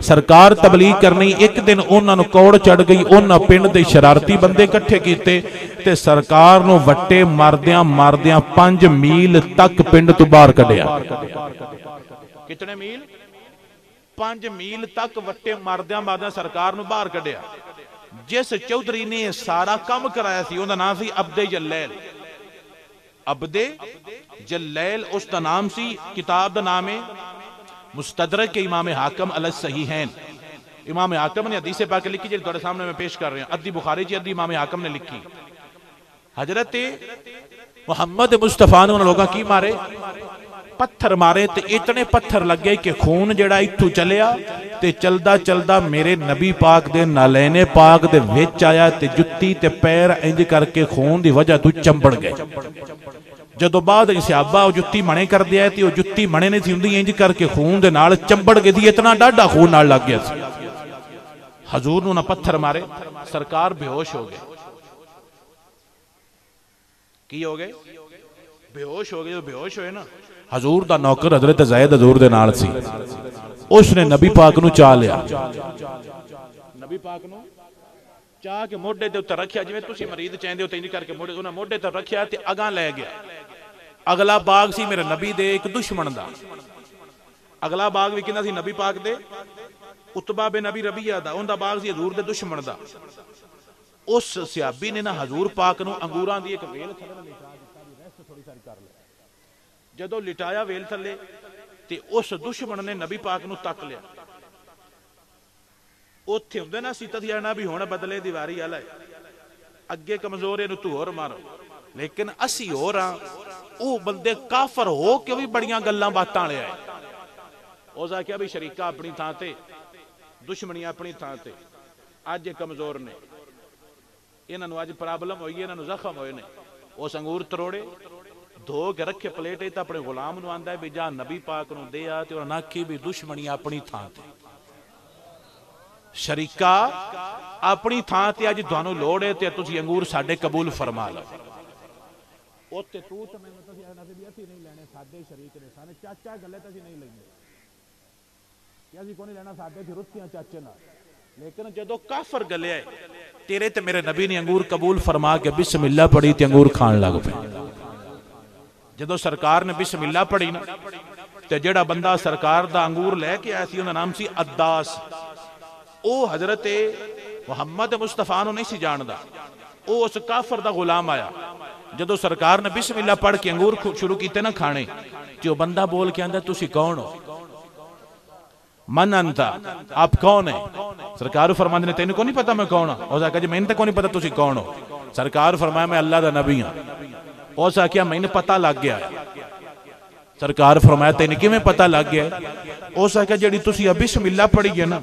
سرکار تبلیغ کرنی ایک دن انہاں نو کوڑ چڑھ گئی انہاں پنڈ دے شرارتی بندے کٹھے کیتے تے سرکار نو وٹے ماردیاں 5 میل تک پنڈ تو باہر کڈیا کتنے میل 5 میل تک وٹے ماردیاں سرکار نو باہر کڈیا جس چودھری نے سارا کام کرایا سی اوندا نام سی عبد جلیل عبد جلیل اس دا نام سی کتاب دا نام ہے مستدرک امام حاکم علی الصحیحین امام حاکم نے حدیث پاک لکھی جو تھوڑے سامنے میں پیش کر رہے ہیں ادھی بخاری جی ادھی امام حاکم نے لکھی حضرت محمد مصطفیٰ نے انہوں لوگاں کی مارے پتھر مارے تے اتنے پتھر لگ گئے کہ خون جڑا اتھو چلیا تے چلدا چلدا میرے نبی پاک دے نالین پاک دے وچ آیا تے جتی تے پیر انج کر کے خون دی وجہ تو چمبڑ گئے جدو بعد صحابہ وہ جتی منے کر دیا ہے تے وہ جتی منے نے تھی اندھی انج کر کے خون دے نال چمبڑ گئے تھی اتنا ڈاڈا خون نال لگ گیا تھی حضور نے پتھر مارے سرکار بے ہوش ہو گئے کی ہو گئے بے ہوش ہو گئے جو بے ہوش ہوئے نا حضور دا نوکر حضرت زید حضور دے نال سی اس نے نبی پاک نو چاہ لیا نبی پاک نو چاہ کے موڑے دے اتر رکھیا جو میں تُسی مرید چاہندے ہوتے انجی کر کے موڑے تے رکھیا تے اگاں لے گیا اگلا باغ سی میرے نبی دے ایک دشمن دا اگلا باغ بھی کنا سی نبی پاک دے عتبہ بن نبی ربیہ دا ان دا باغ سی حضور دے دشمن دا اس صحابی نے نا حضور پاک نو انگوران دی ایک ویل تھلے نہ لٹا ریسٹ تھوڑی ساری کر لے جدو لٹایا ویل تھلے تے اس دشمن نے نبی پاک نو تک لیا اوتھے ہوندے نا سیتا دیا نا بھی ہونا بدلے دیواری آلہ ہے اگے کمزورے نو تو اور مارو لیکن اسی ہو رہا او بندے کافر ہو کہ بھی بڑیاں گلاں باتاں لے آئے او کیا بھی شریکہ اپنی تھا تے دشمنی اپنی تھان تے اج یہ کمزور نے انہاں نو اج پرابلم ہوئی انہاں نو زخم ہوئے نے اس انگور تروڑے دھو کے رکھے پلیٹ تے اپنے غلام نو آندا ہے بھی جا نبی پاک نو دے آ تے انہاں آکھی بھی دشمنی اپنی تھان تے شریکا اپنی تھان تے اج تانوں لوڑ ہے تے تسی انگور ساڈے قبول فرما لو اوتے تو تے میں تسی آنا بھی اسی نہیں لینے ساڈے شریک نے سانے چاچا گلے تے اسی نہیں لیندے کہ اسی کوئی نہیں لینا ساڈے تے رتیاں چاچے نال لیکن جدو کافر گلے آئے تیرے تے میرے نبی نے انگور قبول فرما کے بسم اللہ پڑھی تے انگور کھان لگ پے جدو سرکار نے بسم اللہ پڑھی نا تے جڑا بندہ سرکار دا انگور لے کے آیا سی انہاں نام سی عداس او حضرت محمد مصطفیٰ نو نہیں سی جاندا او اس کافر دا غلام آیا جدو سرکار نے بسم اللہ پڑھ کے انگور شروع کیتے نا کھانے تے او بندہ بول کے آندا تسی کون ہو من انتا آپ کون ہیں سرکار فرماندے نے تینوں کو نہیں پتا میں کون ہوں او کہا جی میں نے کو نہیں پتا تسی کون ہو سرکار فرمایا میں اللہ دا نبی ہوں او کہا میں نے پتہ لگ گیا سرکار فرمایا تینوں کیویں پتہ لگ گیا او کہا جڑی تسی بسم اللہ پڑھی ہے نا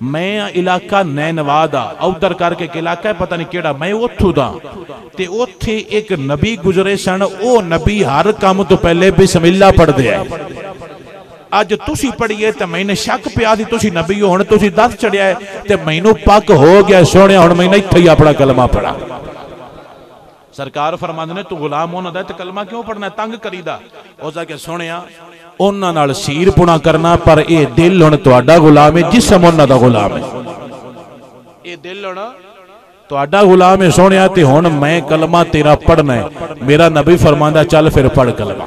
میں علاقہ نینوا دا ادھر کر کے علاقہ ہے پتہ نہیں کیڑا میں اوتھوں دا تے اوتھے ایک نبی گزرے سن او نبی ہر کام تو پہلے بسم اللہ پڑھ دے اج تسی پڑھیے تے میں نے شک پیا دی تسی نبی ہو ہن تسی دس چڑھیا ہے تے مینوں پک ہو گیا سونیا ہن میں ایتھے ہی اپنا کلمہ پڑھا سرکار فرماندے نے تو غلام ہونا دا تے کلمہ کیوں پڑھنا ہے تنگ کریدا او کہ سونیا انہاں نال سیر پونا کرنا پر اے دل ہن تہاڈا غلام ہے جسم انہاں دا غلام ہے اے دل ہن تہاڈا غلام ہے سونیا تے ہن میں کلمہ تیرا پڑھنا ہے میرا نبی فرماندا چل پھر پڑھ کلمہ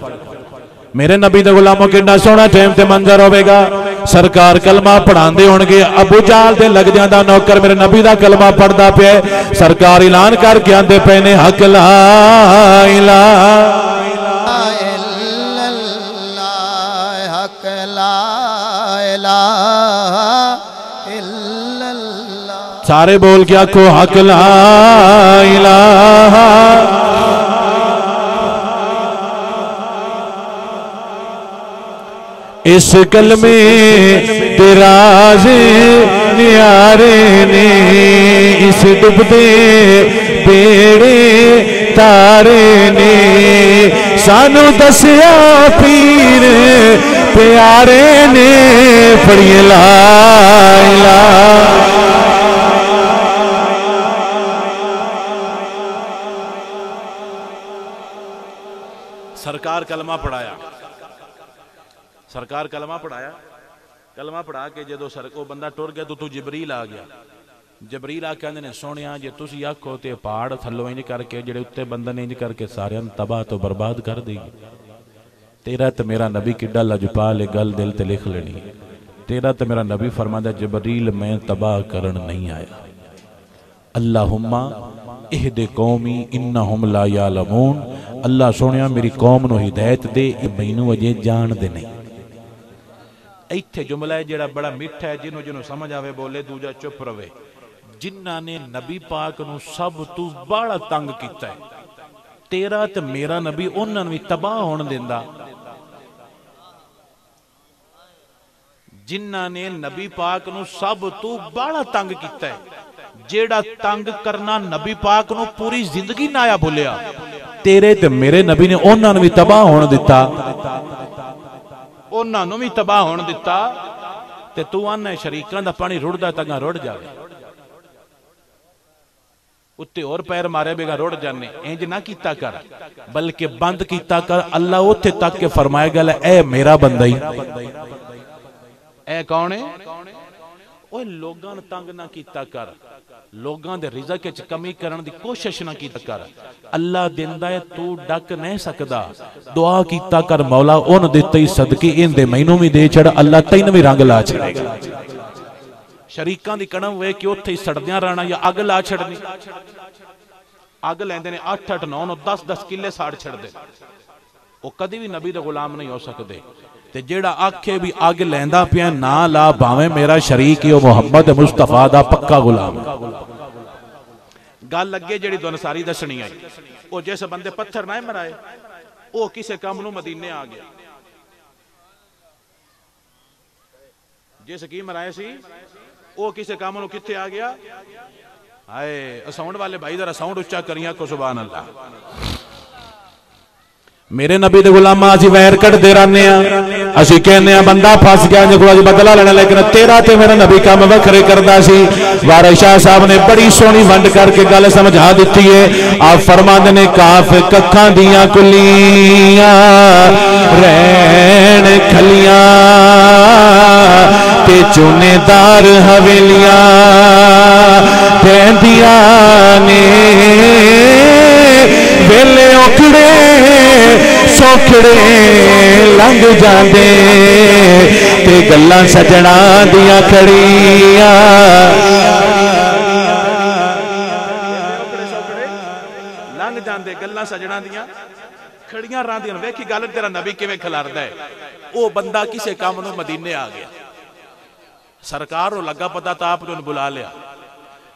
میرے نبی دے غلاموں کتنا سونا ٹائم تے منظر ہوے گا سرکار کلمہ پڑھاندے ہون گے ابو جہل دے لگ جاندا نوکر میرے نبی دا کلمہ پڑھدا پیا سرکار اعلان کر کے آندے پے نے حق لا الہ الا اللہ حق لا الہ الا اللہ سارے بول کے آکھو حق لا الہ اس کلمے تراز نیارے نے اس ڈبدے بیڑے تارے نے سانو دسیا پیر پیارے نے پڑھیے لا الہ سرکار کلمہ پڑھایا سرکار کلمہ پڑھایا کلمہ پڑھا کے جدو سرکو بندہ ٹر گیا تو جبریل آ گیا جبریل آ کے آندے نے سونیا جے تسی آکھو تے پہاڑ تھلو انج کر کے جڑے اتے بندے نے انج کر کے سارے تباہ تو برباد کر دے گی تیرا تے میرا نبی کڈا لجپال گل دل تے لکھ لینی تیرا تے میرا نبی فرماندا جبریل میں تباہ کرن نہیں آیا اللہم اہد قومی انہم لا یعلمون اللہ سونیا میری قوم نو ہدایت دے مینوں اجے جان دے نہیں ایتھے جملہ ہے جڑا بڑا میٹھا ہے جنوں جنوں سمجھ آوے بولے دوجا چپ روے جنہاں نے نبی پاک نو سب تو بڑا تنگ کیتا ہے تیرا تے میرا نبی انہاں نو تباہ ہون دیندا جنہاں نے نبی پاک نو سب تو بڑا تنگ کیتا ہے جیڑا تنگ کرنا نبی پاک نو پوری زندگی نہ آیا بھولیا تیرے تے میرے نبی نے انہاں نو تباہ ہون دتا انہاں نو بھی تباہ ہون دتا تے تو آنا شریکاں دا پانی رڑ دا تگاں رڑ جاوے اتے اور پیر مارے بے گا رڑ جانے انج نہ کیتا کر بلکہ بند کیتا کر اللہ اتے تک کے فرمائے گا اے میرا بندائی اے کون ہے اوہ لوگاں تنگ نہ کیتا کر لوگاں دے رزق وچ کمی کرن دی کوشش نہ کیتا کر اللہ دیندا ہے تو ڈک نہیں سکدا دعا کیتا کر مولا اون دتے صدقے ان دے مینوں وی دے چھڑ اللہ تینوں وی رنگ لا چھڑے گا شریکاں دی کڑم وے کہ اوتھے سڑدیاں رہنا یا اگ لا چھڑنی اگ لیندے نے 8 8 9 10 10 کلے ساڑ چھڑ دے او کدی بھی نبی دے غلام نہیں ہو سکدے تے جیڑا آکھے بھی آگ لیندا پیا نا لا باویں میرا شریک ہے محمد مصطفیٰ دا پکا غلام گل لگے جیڑی دو نصاری دسنی آئی او جیسے بندے پتھر نہ مرائے او کسے کام نو مدینے آ گیا جیسے کی مرائے سی وہ کسی کام نو کتنے آ گیا آئے ساؤنڈ والے بھائی ذرا ساؤنڈ اچا کریاں کو سبحان اللہ میرے نبی دے غلاماں اسی ویر کڈدے رہنے ہاں اسی کہنے ہاں بندہ پھس گیا جے کوئی بدلا لینا لیکن تیرا تے میرا نبی کام وکھرے کردا سی وارث شاہ صاحب نے بڑی سونی ونڈ کر کے گل سمجھا دتی ہے آپ فرماندے نے کاف ککھاں دیاں کلیاں رہن کھلیاں تے چونے دار حویلیاں پیندیاں نے ویلے اکھڑے سوکھڑے لنگ جاندے تے گلاں سجنا دیاں کھڑیاں لنگ جاندے گلاں سجنا دیاں کھڑیاں راندیاں ویکھی گل تیرا نبی کیویں کھلاردا ہے او بندہ کسے کام نو مدینے آ گیا سرکار نو لگا پتا تا آپ نے بلا لیا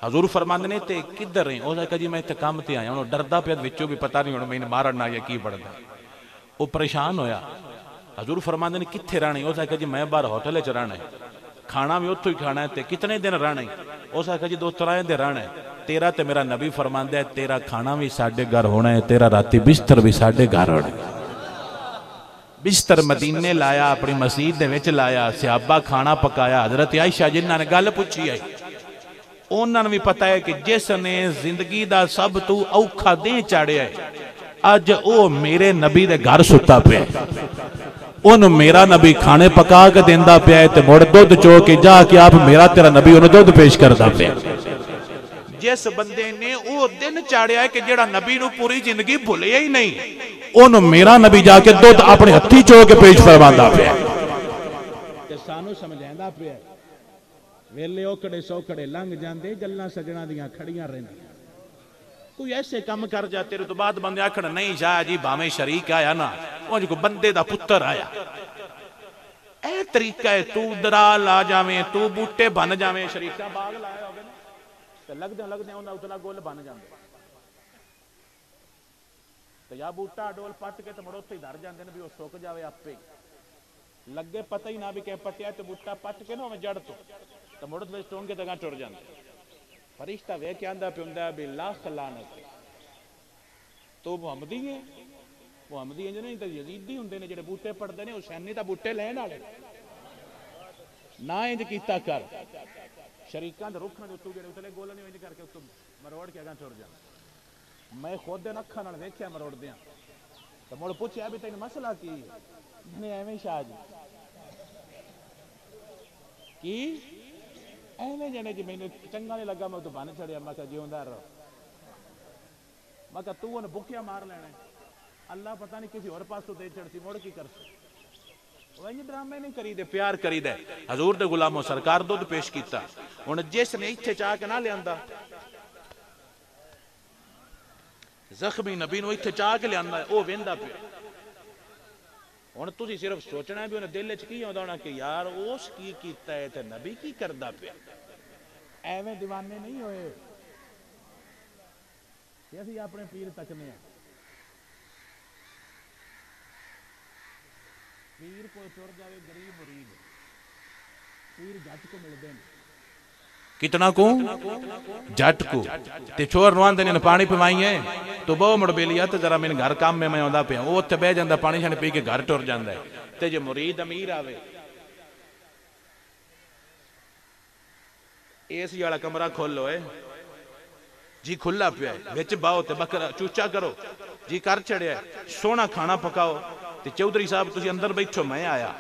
حضور فرماندے نے تے کدھر ہیں او کہا جی میں تے کام تے آیا ہوں ڈردا پیا وچوں بھی پتہ نہیں ہن میں مارنا یا کی بڑھدا وہ پریشان ہویا حضور فرماندے نے کتھے رہنے او کہا جی میں باہر ہوٹل وچ رہنا ہے کھانا بھی اوتھوں ہی کھانا ہے تے کتنے دن رہنا ہے او کہا جی 2-3 دن رہنا ہے تیرا تے میرا نبی فرماندا ہے تیرا کھانا بھی ساڈے گھر ہونا ہے تیرا راتی بستر بھی ساڈے گھر ہونا ہے بستر مدینے لایا اپنی مسجد دے وچ لایا صحابہ کھانا پکایا حضرت عائشہ جنہاں نے گل پوچھی ہے انہاں نوں بھی پتہ ہے کہ جس نے زندگی دا سب تو اوکھا دن چاڑیا ہے اج او میرے نبی دے گھر ستا پیا انہوں میرا نبی کھانے پکا کے دیندا پیا ہے تے مڑ دودھ چو کے جا کے آپ میرا تیرا نبی انہوں دودھ پیش کردا پیا جس بندے نے او دن چاڑیا ہے کہ جڑا نبی نو پوری زندگی بھولیا ہی نہیں انہوں میرا نبی جا کے دودھ اپنے ہتھی چو کے پیش فرماندا پیا تے سانو سمجھیندا پیا ویلے اوکڑے سوکڑے لنگ جاندے گلاں سجنا دیاں کھڑیاں رہندیاں کوئی ایسے کم کر جا تیرے تو بعد بندے آکھڑا نہیں جا جی بھاویں شریک آیا نا وہ جو بندے دا پتر آیا اے طریقہ ہے تو درال آ جاویں تو بوٹے بن جاویں شریکہ باغ لایا ہوگے نا تو لگ دیں انہاں اتنا گول بن جاندے تو یا بوٹا ڈول پٹ کے تو مڑو تھی دھر جاندے نا بھی وہ سوک جاوے آپ پہ لگے پتہ ہی نہ بھی کہ پٹیا تو بوٹا پٹ کے نا میں جڑ تو مڑو تھی سٹون کے تگاں ٹر جاندے فرشتہ وے کیا اندہ پہ اندہ بھی لاکھ لعنت تو محمدی ہے محمدی ہیں نہیں تو یزیدی ہوندے نے جڑے بوٹے پڑھدے نے حسینی تا بوٹے لین والے نہ انج کیتا کر شریکاں دے رکھاں دے تو جڑے اتلے گول نہیں انج کر کے تو مروڑ کے اگاں ٹر جان میں خود دے اکھاں نال ویکھیا مروڑ دیاں تو مڑ پوچھیا بھی تینوں مسئلہ کی نے ایویں شاہ جی کی ایویں جنے جی میں چنگا نہیں لگا میں تو بن چڑیا میں کہا جیوندا رہو میں کہا تو انہیں بکیا مار لینا اللہ پتہ نہیں کسی اور پاس تو دے چڑھتی موڑ کی کر سکتے وہ یہ ڈرامے نہیں کری دے پیار کری دے حضور دے غلاموں سرکار دودھ پیش کیتا انہیں جس نے اتھے چاہ کے نہ لے آندہ زخمی نبی نو اتھے چاہ کے لے آندہ ہے وہ ویندہ پہ انہیں تُسی صرف سوچنا ہے بھی انہیں دل چکی ہوندہ ہونا کہ یار اوس کی کیتا ہے تے نبی کی کردہ پہ ایویں دیوانے نہیں ہوئے کیسی اپنے پیر تکنے ہیں پیر کو چور جاوے غریب مرید پیر جٹ کو مل دیں کتنا کو جٹ کو تے چور روان دینے پانی پہ ہیں تو بہو مڑ بیلیا تے ذرا میں گھر کام میں ہوندہ پہ وہ تے بے جاندہ پانی چھانے پی کے گھر ٹور جاندہ ہے تے جو مرید امیر آوے ایسی والا کمرہ کھول لو ہے جی کھلا پیا ہے ویچ باؤ تے بکرا چوچا کرو جی کر چڑھے ہے سونا کھانا پکاؤ تے چودھری صاحب تسی اندر بیٹھو میں آیا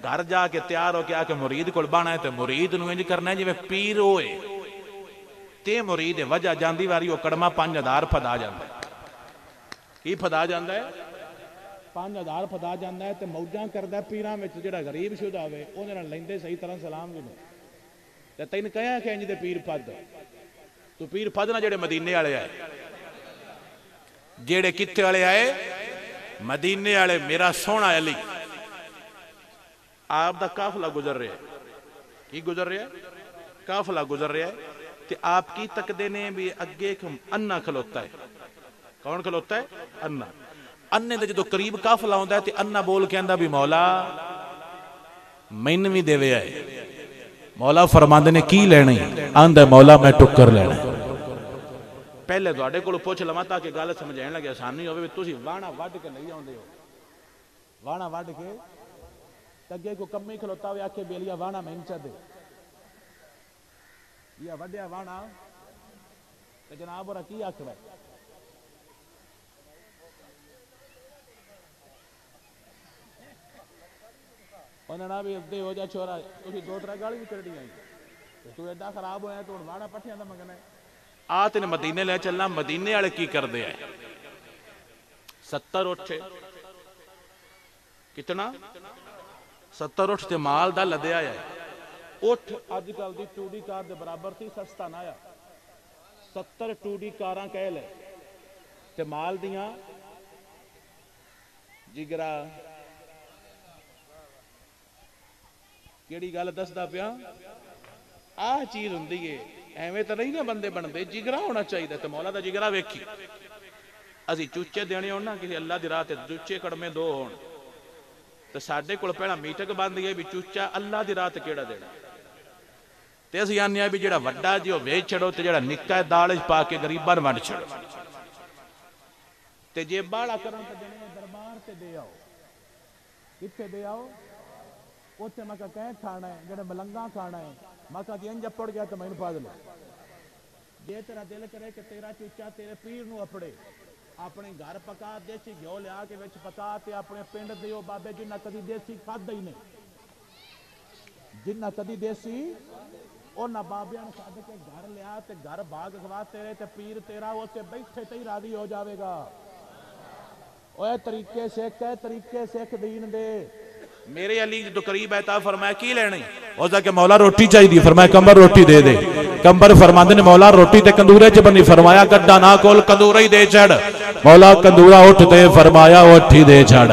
گھر جا کے تیار ہو کے آ کے مرید کو بانا ہے تے مرید نو انج کرنا ہے جی میں پیر ہوئے تے مرید وجہ جاندی واری وہ کڑما 5000 پھدا جاندہ ہے کی پھدا جاندہ ہے 5000 پھدا جاندہ ہے تے موجاں کردہ ہے پیران میں جڑا غریب شدہ ہوئے انہیں لیندے صحیح طرح سلام بھی نہیں تے تین کہیا کہ انج دے پیر پھد تو پیر پھد نہ جڑے مدینے والے آئے جڑے کتے والے آئے مدینے والے میرا سونا علی آپ دا قافلہ گزر رہے ہیں کی گزر رہے ہیں قافلہ گزر رہے ہیں کہ آپ کی تقدے نے بھی اگے ایک انہ کھلوتا ہے کون کھلوتا ہے انہ انہ دے جدو قریب قافلہ ہوندہ ہے تے انہ بول کے اندہ بھی مولا مینوی دے وے آئے مولا فرماندے نے کی لینے آندہ مولا میں ٹکر لینے پہلے دوڑے کو پوچھ لما تاکہ گالت سمجھائیں لگے آسانی ہوئے تُسی وانا وڈ کے نہیں آن دے ہو وانا وڈ کے تگے کو کمی کھلوتا ہوئے آکھے بیلیا وانا میں انچہ دے یہ وڈیا وانا تو جناب اور کی آکھ رہے انہوں نے بھی دے ہو جا چھوڑا تُسی دو ترہ گاڑی بھی کر دی آئی تو ایڈا خراب ہویا تو وانا پٹھیاں دا مگنے آت نے مدینے لے چلنا مدینے والے کی کر دے آئے 70 اٹھے کتنا 70 اٹھ تے مال دا لدے آیا ہے اٹھ آج کل دی ٹوڈی کار دے برابر تھی سستا نہ آیا 70 ٹوڈی کاراں کہہ لے تے مال دیاں جگرا کیڑی گل دسدا پیا آہ چیز ہوندی ہے ایویں تو نہیں نا بندے بندے جگرا ہونا چاہیے تو مولا دا جگرا ویکھی اسی چوچے دینے ہونا کسی اللہ دی راہ تے چوچے کڑمے دو ہون تو ساڈے کول پہلا میٹنگ بندی ہے بھی چوچا اللہ دی راہ تے کیڑا دینا تے اسی آنے بھی جڑا وڈا جی وہ ویچ چھڑو تے جڑا نکا ہے دالج پا کے غریبان ونڈ چھڑو تے جے باڑا کرن تے دینے دربار تے دے آؤ کتے دے آؤ اوتے مکہ کہیں کھانا ہے جڑے ملنگاں کھانا ہے مکہ کی انجا پڑ گیا تو میں انہوں پا دلو جے تیرا دل کرے کہ تیرا چوچا تیرے پیر نو اپڑے اپنے گھر پکا دیسی گھیو لیا کے وچ پکا تے اپنے پنڈ دیو بابے جنہ کدی دیسی کھاد ہی نہیں جنہ کدی دیسی اور نہ بابیاں نے کھاد کے گھر لیا تے گھر باغ گوا تیرے تے پیر تیرا وہ تے بیٹھے تے ہی راضی ہو جاوے گا اوے طریقے سیکھ دین دے میرے علی جو قریب ہے تا فرمایا کی لینے اوزا کہ مولا روٹی چاہی دی فرمایا کمبر روٹی دے دے کمبر فرماندے نے مولا روٹی تے کندورے چ بنی فرمایا گڈا نہ کول کندورہ ہی دے چڑھ مولا کندورہ اٹھ تے فرمایا اٹھ ہی دے چڑھ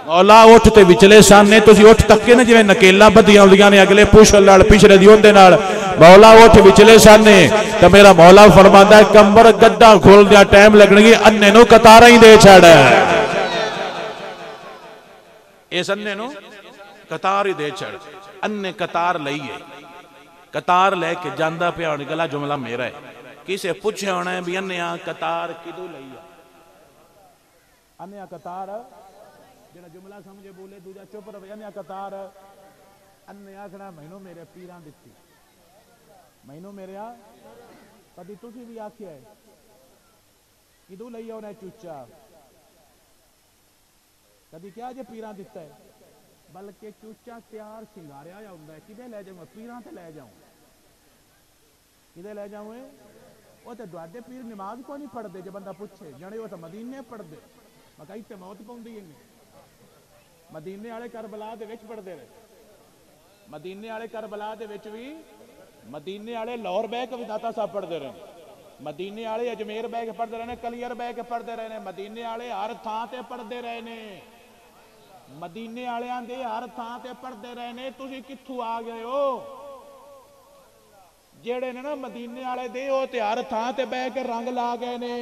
مولا اٹھ تے وچلے سامنے تسی اٹھ تکے نہ جویں نکیلا بدیاں ہوندیاں نے اگلے پوچھ لڑ پچھڑے دی ہوندے نال مولا اٹھ وچلے سامنے تے میرا مولا فرماندا ہے کمبر گڈا کھول دیا ٹائم لگنگی انے نو قطارہ ہی دے چڑھ اس اننے نو قطار ہی دے چڑھ اننے قطار لئیے قطار لے کے جاندہ پہ اور گلا جملہ میرا ہے کسے پوچھے ہونا ہے بھی اننے قطار کدو لئیے اننے قطار جنہ جملہ سمجھے بولے دوجہ چپ رہے اننے قطار اننے آکھنا مہینوں میرے پیران دیتی مہینوں میرے کدی تسی بھی آکھیا ہے کدو لئیے ہونا ہے چوچا کدی کیا جے پیران دیتا ہے بلکہ چوچا تیار سنگاریا یا ہوندہ ہے کدے لے جاؤں پیران تے لے جاؤں کدے لے جاؤں وہ تے دوادے پیر نماز کو نہیں پڑھ دے جب بندہ پوچھے جانے وہ تے مدینے پڑھ دے مکائی تے موت پاؤں دی ہیں مدینے آلے کربلا دے وچ پڑھ دے رہے مدینے آلے کربلا دے وچ بھی مدینے آلے لاہور بے کے بھی داتا صاحب پڑھ دے رہے مدینے آلے اجمیر بے کے پڑھ دے رہے کلیر بے کے پڑھ دے رہے مدینے آلے ہر تھاں تے پڑھ دے رہے مدینے آلے آن دے ہر تھاں تے پڑھ دے رہے تُسی کتھو آ گئے ہو جیڑے نے نا مدینے آلے دے ہو تے ہر تھاں تے بے کے رنگ لا گئے نے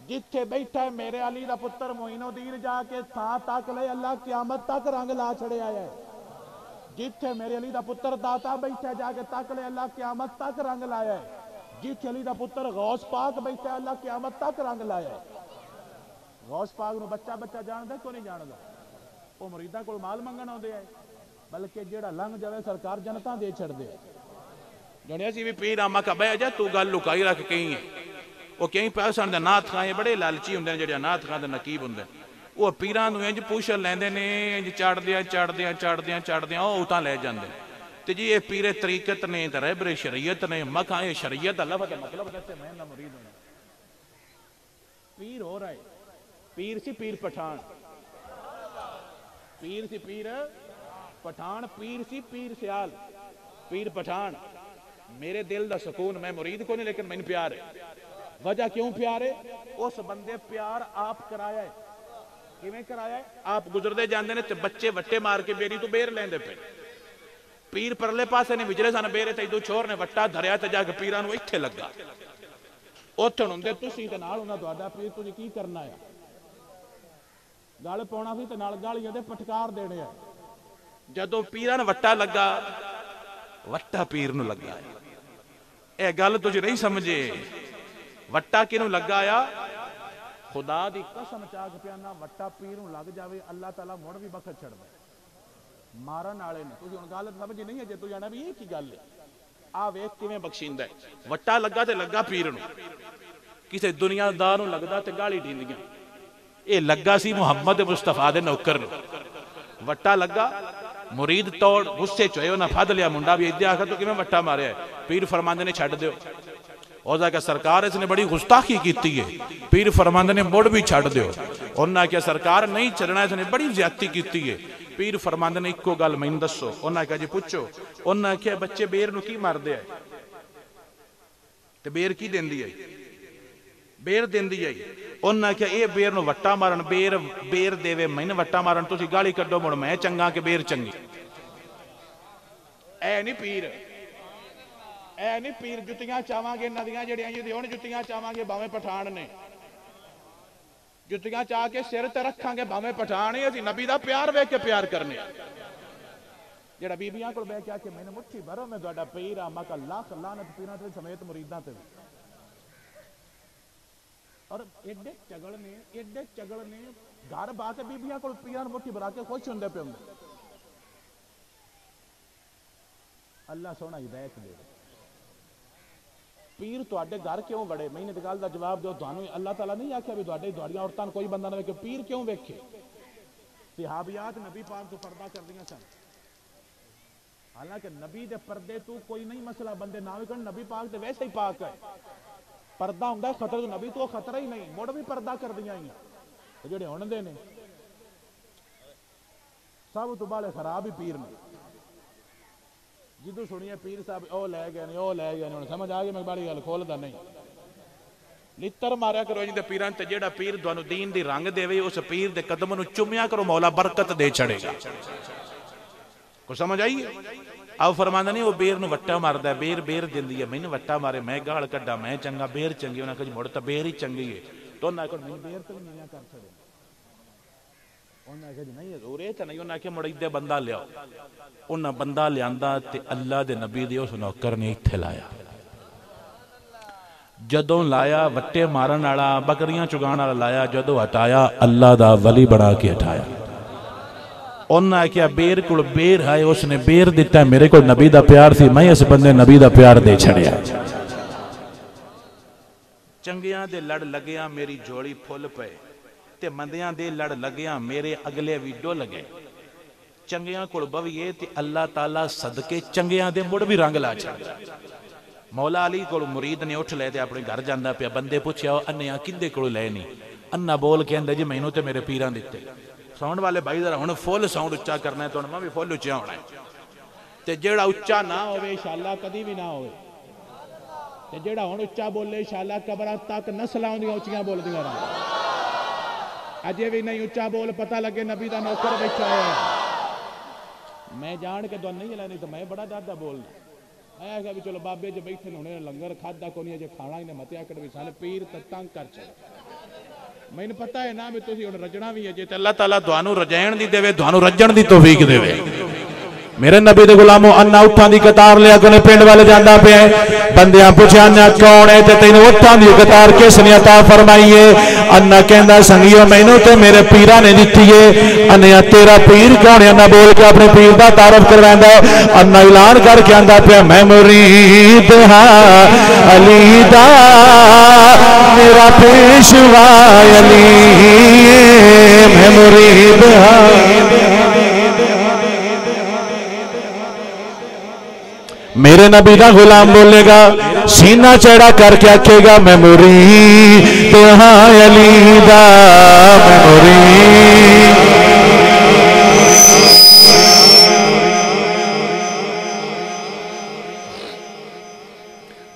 جتھے بیٹھا ہے میرے علی دا پتر معین الدین جا کے تھاں تک لے اللہ قیامت تک رنگ لا چھڑے آیا ہے جتھے میرے علی دا پتر داتا بیٹھا جا کے تک لے اللہ قیامت تک رنگ لایا ہے جتھے علی دا پتر غوث پاک بیٹھا ہے اللہ قیامت تک رنگ لایا ہے غوث پاک نو بچہ جان دے کو نہیں جان دا وہ مریدہ کو مال منگن ہو دے ہے بلکہ جیڑا لنگ جاوے سرکار جنتاں دے چھڑ دے جنیا سی بھی پیر آمہ کا بے جا تو گل لکائی رکھ کہیں ہے وہ کہیں پیسان دے نات خاہیں بڑے لالچی ہوندے ہیں جڑے نات خاہیں دے نقیب ہوندے ہیں وہ پیران ہوئے جو پوچھر لیندے نے چاڑ دیا او اتاں لے جاندے تے جی یہ پیر طریقت نے رہبر شریعت نے مکھائیں شریعت اللہ فتح مطلب کہتے ہیں میں نہ مرید ہوں پیر ہو رہا ہے پیر سی پیر پٹھان پیر سی پیر پٹھان پیر سی پیر سیال پیر پٹھان میرے دل دا سکون میں مرید کو نہیں لیکن میں پیار ہے وجہ کیوں پیار ہے اس بندے پیار آپ کرایا ہے کیویں کرایا ہے آپ گزردے جاندے نے تے بچے وٹے مار کے بیری تو بیر لیندے پہ پیر پرلے پاسے نے وجلے سانا بیرے تے دو چھوڑ نے وٹا دھریا تے جا کے پیران وہ اتھے لگا اوتھن ہوندے تسی تے نال ہوندہ دوادہ پیر تجھے کی کرنا ہے گال پونا سی تے نال گالیاں دے پٹکار دینے ہیں جدوں پیراں وٹا لگا وٹا پیر نو لگا اے گل تجھ نہیں سمجھے وٹا کینوں لگا آیا خدا دی قسم چاہ کے پیانا وٹا پیر نو لگ جاوے اللہ تعالیٰ مڑ بھی بخش چھڑ دے مارن والے نے تسی ہن گل سمجھ نہیں ہے جے تو جانا بھی یہ کی گل ہے آ ویکھ کیویں بخشیندا ہے وٹا لگا تے لگا پیر نو کسے دنیا دار نو لگدا تے گالی ڈیندیاں اے لگا سی محمد مصطفیٰ دے نوکر نو وٹا لگا مرید توڑ غصے چوئے انہاں پھد لیا منڈا بھی ادھے آخر تو کیویں وٹا ماریا ہے پیر فرماندے نے چھڈ دیو اوزا کہ سرکار اس نے بڑی گستاخی کیتی ہے پیر فرماندے نے مڑ بھی چھڈ دیو انہاں کہ سرکار نہیں چلنا اس نے بڑی زیادتی کیتی ہے پیر فرماندے نے اکو گل مینوں دسو انہاں کہ جی پوچھو انہاں کہ بچے بیر نو کی مار دے تے بیر کی دیندی ہے بیر دیندی ہے انہاں کہ اے بیر نو وٹا مارن بیر دیوے میں وٹا مارن تسی گالی کڈو مڑ میں چنگا کہ بیر چنگی اے نہیں پیر اے نہیں پیر جتیاں چاواں گے ندیاں جڑیاں جی ہن جتیاں چاواں گے باویں پٹھان نے جتیاں چاہ کے سر تے رکھاں گے باویں پٹھان ہی اسی نبی دا پیار ویکھ کے پیار کرنے جڑا بیبییاں کول بیٹھ کے آ کے میں مٹھی بھرو میں تہاڈا پیر آ ماں کا لاکھ لعنت پیراں تے سمیت مریداں تے اور ایڈے چگڑ نے گھر با کے بیبیاں کول پیراں مٹھی بھرا کے خوش ہوندے پے ہوندے اللہ سونا ہدایت دے پیر تواڈے گھر کیوں بڑے میں نے گل دا جواب دیو تانوں اللہ تعالیٰ نہیں آکھیا بھی تواڈیاں عورتاں کوئی بندہ نہ ویکھے پیر کیوں ویکھے صحابیات نبی پاک تو پردہ کردیاں سن حالانکہ نبی دے پردے تو کوئی نہیں مسئلہ بندے نہ ویکھن نبی پاک تے ویسے ہی پاک ہے پردہ ہوندا ہے خطرہ تو نبی تو خطرہ ہی نہیں مڑ بھی پردہ کردیاں ہی تے جڑے ہن دے نے سب تو بالے خراب ہی پیر نے جدو سنیے پیر صاحب او لے گئے نے سمجھ آ گیا میں بڑی گل کھولدا نہیں لتر ماریا کرو جی پیراں تے جیڑا پیر تانوں دین دی رنگ دے اس پیر دے قدم نو چومیا کرو مولا برکت دے چھڑے گا کو سمجھ آئی آو فرماندا نہیں وہ بیر نو وٹا ماردا ہے بیر دیندی ہے مینوں وٹا مارے میں گال کڈا میں چنگا بیر چنگی انہاں کہ مڑ تے بیر ہی چنگی ہے تو انہاں کہ نہیں بیر تے نہیں کر چھڑے انہاں کہ نہیں ضرور ہے تے نہیں انہاں کہ مڑ ایدے بندہ لیاؤ انہاں بندہ لیاندا تے اللہ دے نبی دے اس نوکر نے ایتھے لایا جدوں لایا وٹے مارن والا بکریاں چگان والا لایا جدوں ہٹایا اللہ دا ولی بنا کے ہٹایا انہاں کیا بیر کول بیر ہے اس نے بیر دیتا ہے میرے کو نبی دا پیار سی میں اس بندے نبی دا پیار دے چھڑیا چنگیاں دے لڑ لگیاں میری جوڑی پھول پے تے مندیاں دے لڑ لگیاں میرے اگلے ویڈیو لگے چنگیاں کول بویے تے اللہ تعالیٰ صدقے چنگیاں دے مڑ بھی رنگ لا چھڑ مولا علی کول مرید نے اٹھ لے تے اپنے گھر جاندا پیا بندے پوچھیا انیاں کندے کول لے نہیں انا بول کے اندے جی مینوں تے میرے پیراں دتے ساؤنڈ والے بھائی ذرا ہن فل ساؤنڈ اچا کرنا ہے تو میں بھی فل اچا ہونا ہے تے جیڑا اچا نہ ہوے انشاءاللہ کدی بھی نہ ہوے تے جیڑا ہن اچا بولے انشاءاللہ قبراں تک نسلاں اونڈیاں اچیاں بولدیاں رہن اجے بھی نہیں اچا بول پتہ لگے نبی دا نوکر بیٹھا ہے میں جان کے تو نہیں لینی تو میں بڑا ڈردا بولنا میں کہ چلو بابے جو بیٹھے نے لنگر کھادا کو نہیں جے کھانا ہی نے متیا کڑ بھی سال پیر تے تنگ کر چے میں نے پتہ ہے نا بھی تسی ہن رجنا بھی ہے جے تے اللہ تعالیٰ تانوں رجائن دی دے تانوں رجن دی توفیق دے میرے نبی دے غلاموں انا اٹھاں دی قطار لیا کونے پنڈ والے جاندا پیا بندیاں پوچھیا انا کون ہے تے تینوں اٹھاں دی قطار کس نے عطا فرمائی ہے انا کہندا سنگیو مینوں تے میرے پیراں نے دتی ہے انا تیرا پیر کون ہے انا بول کے اپنے پیر دا تعارف کرواندا ہے انا اعلان کر کے آندا پیا میں مرید ہاں علی دا میرا پیشوا علی میں مرید ہاں میرے نبی دا غلام بولے گا سینہ چڑھا کر کے آکھے گا میں مرید ہاں علی دا میں مرید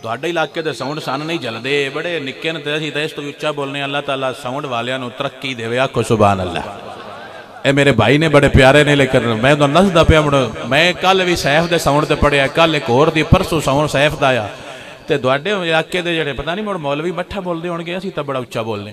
تواڈے علاقے دے ساؤنڈ سن نہیں جلدے بڑے نکے نے تے اسی تے اس تو اچا بولنے اللہ تعالیٰ ساؤنڈ والیاں نو ترقی دے آکھو سبحان اللہ اے میرے بھائی نے بڑے پیارے نے لیکن میں تو نسدا پیا مڑ میں کل بھی سیف دے ساؤنڈ تے پڑھیا کل ایک اور دی پرسوں ساؤنڈ سیف دا آیا تے تواڈے علاقے دے جڑے پتہ نہیں مڑ مولوی مٹھا بولدے ہون گے اسی تے بڑا اچا بولنے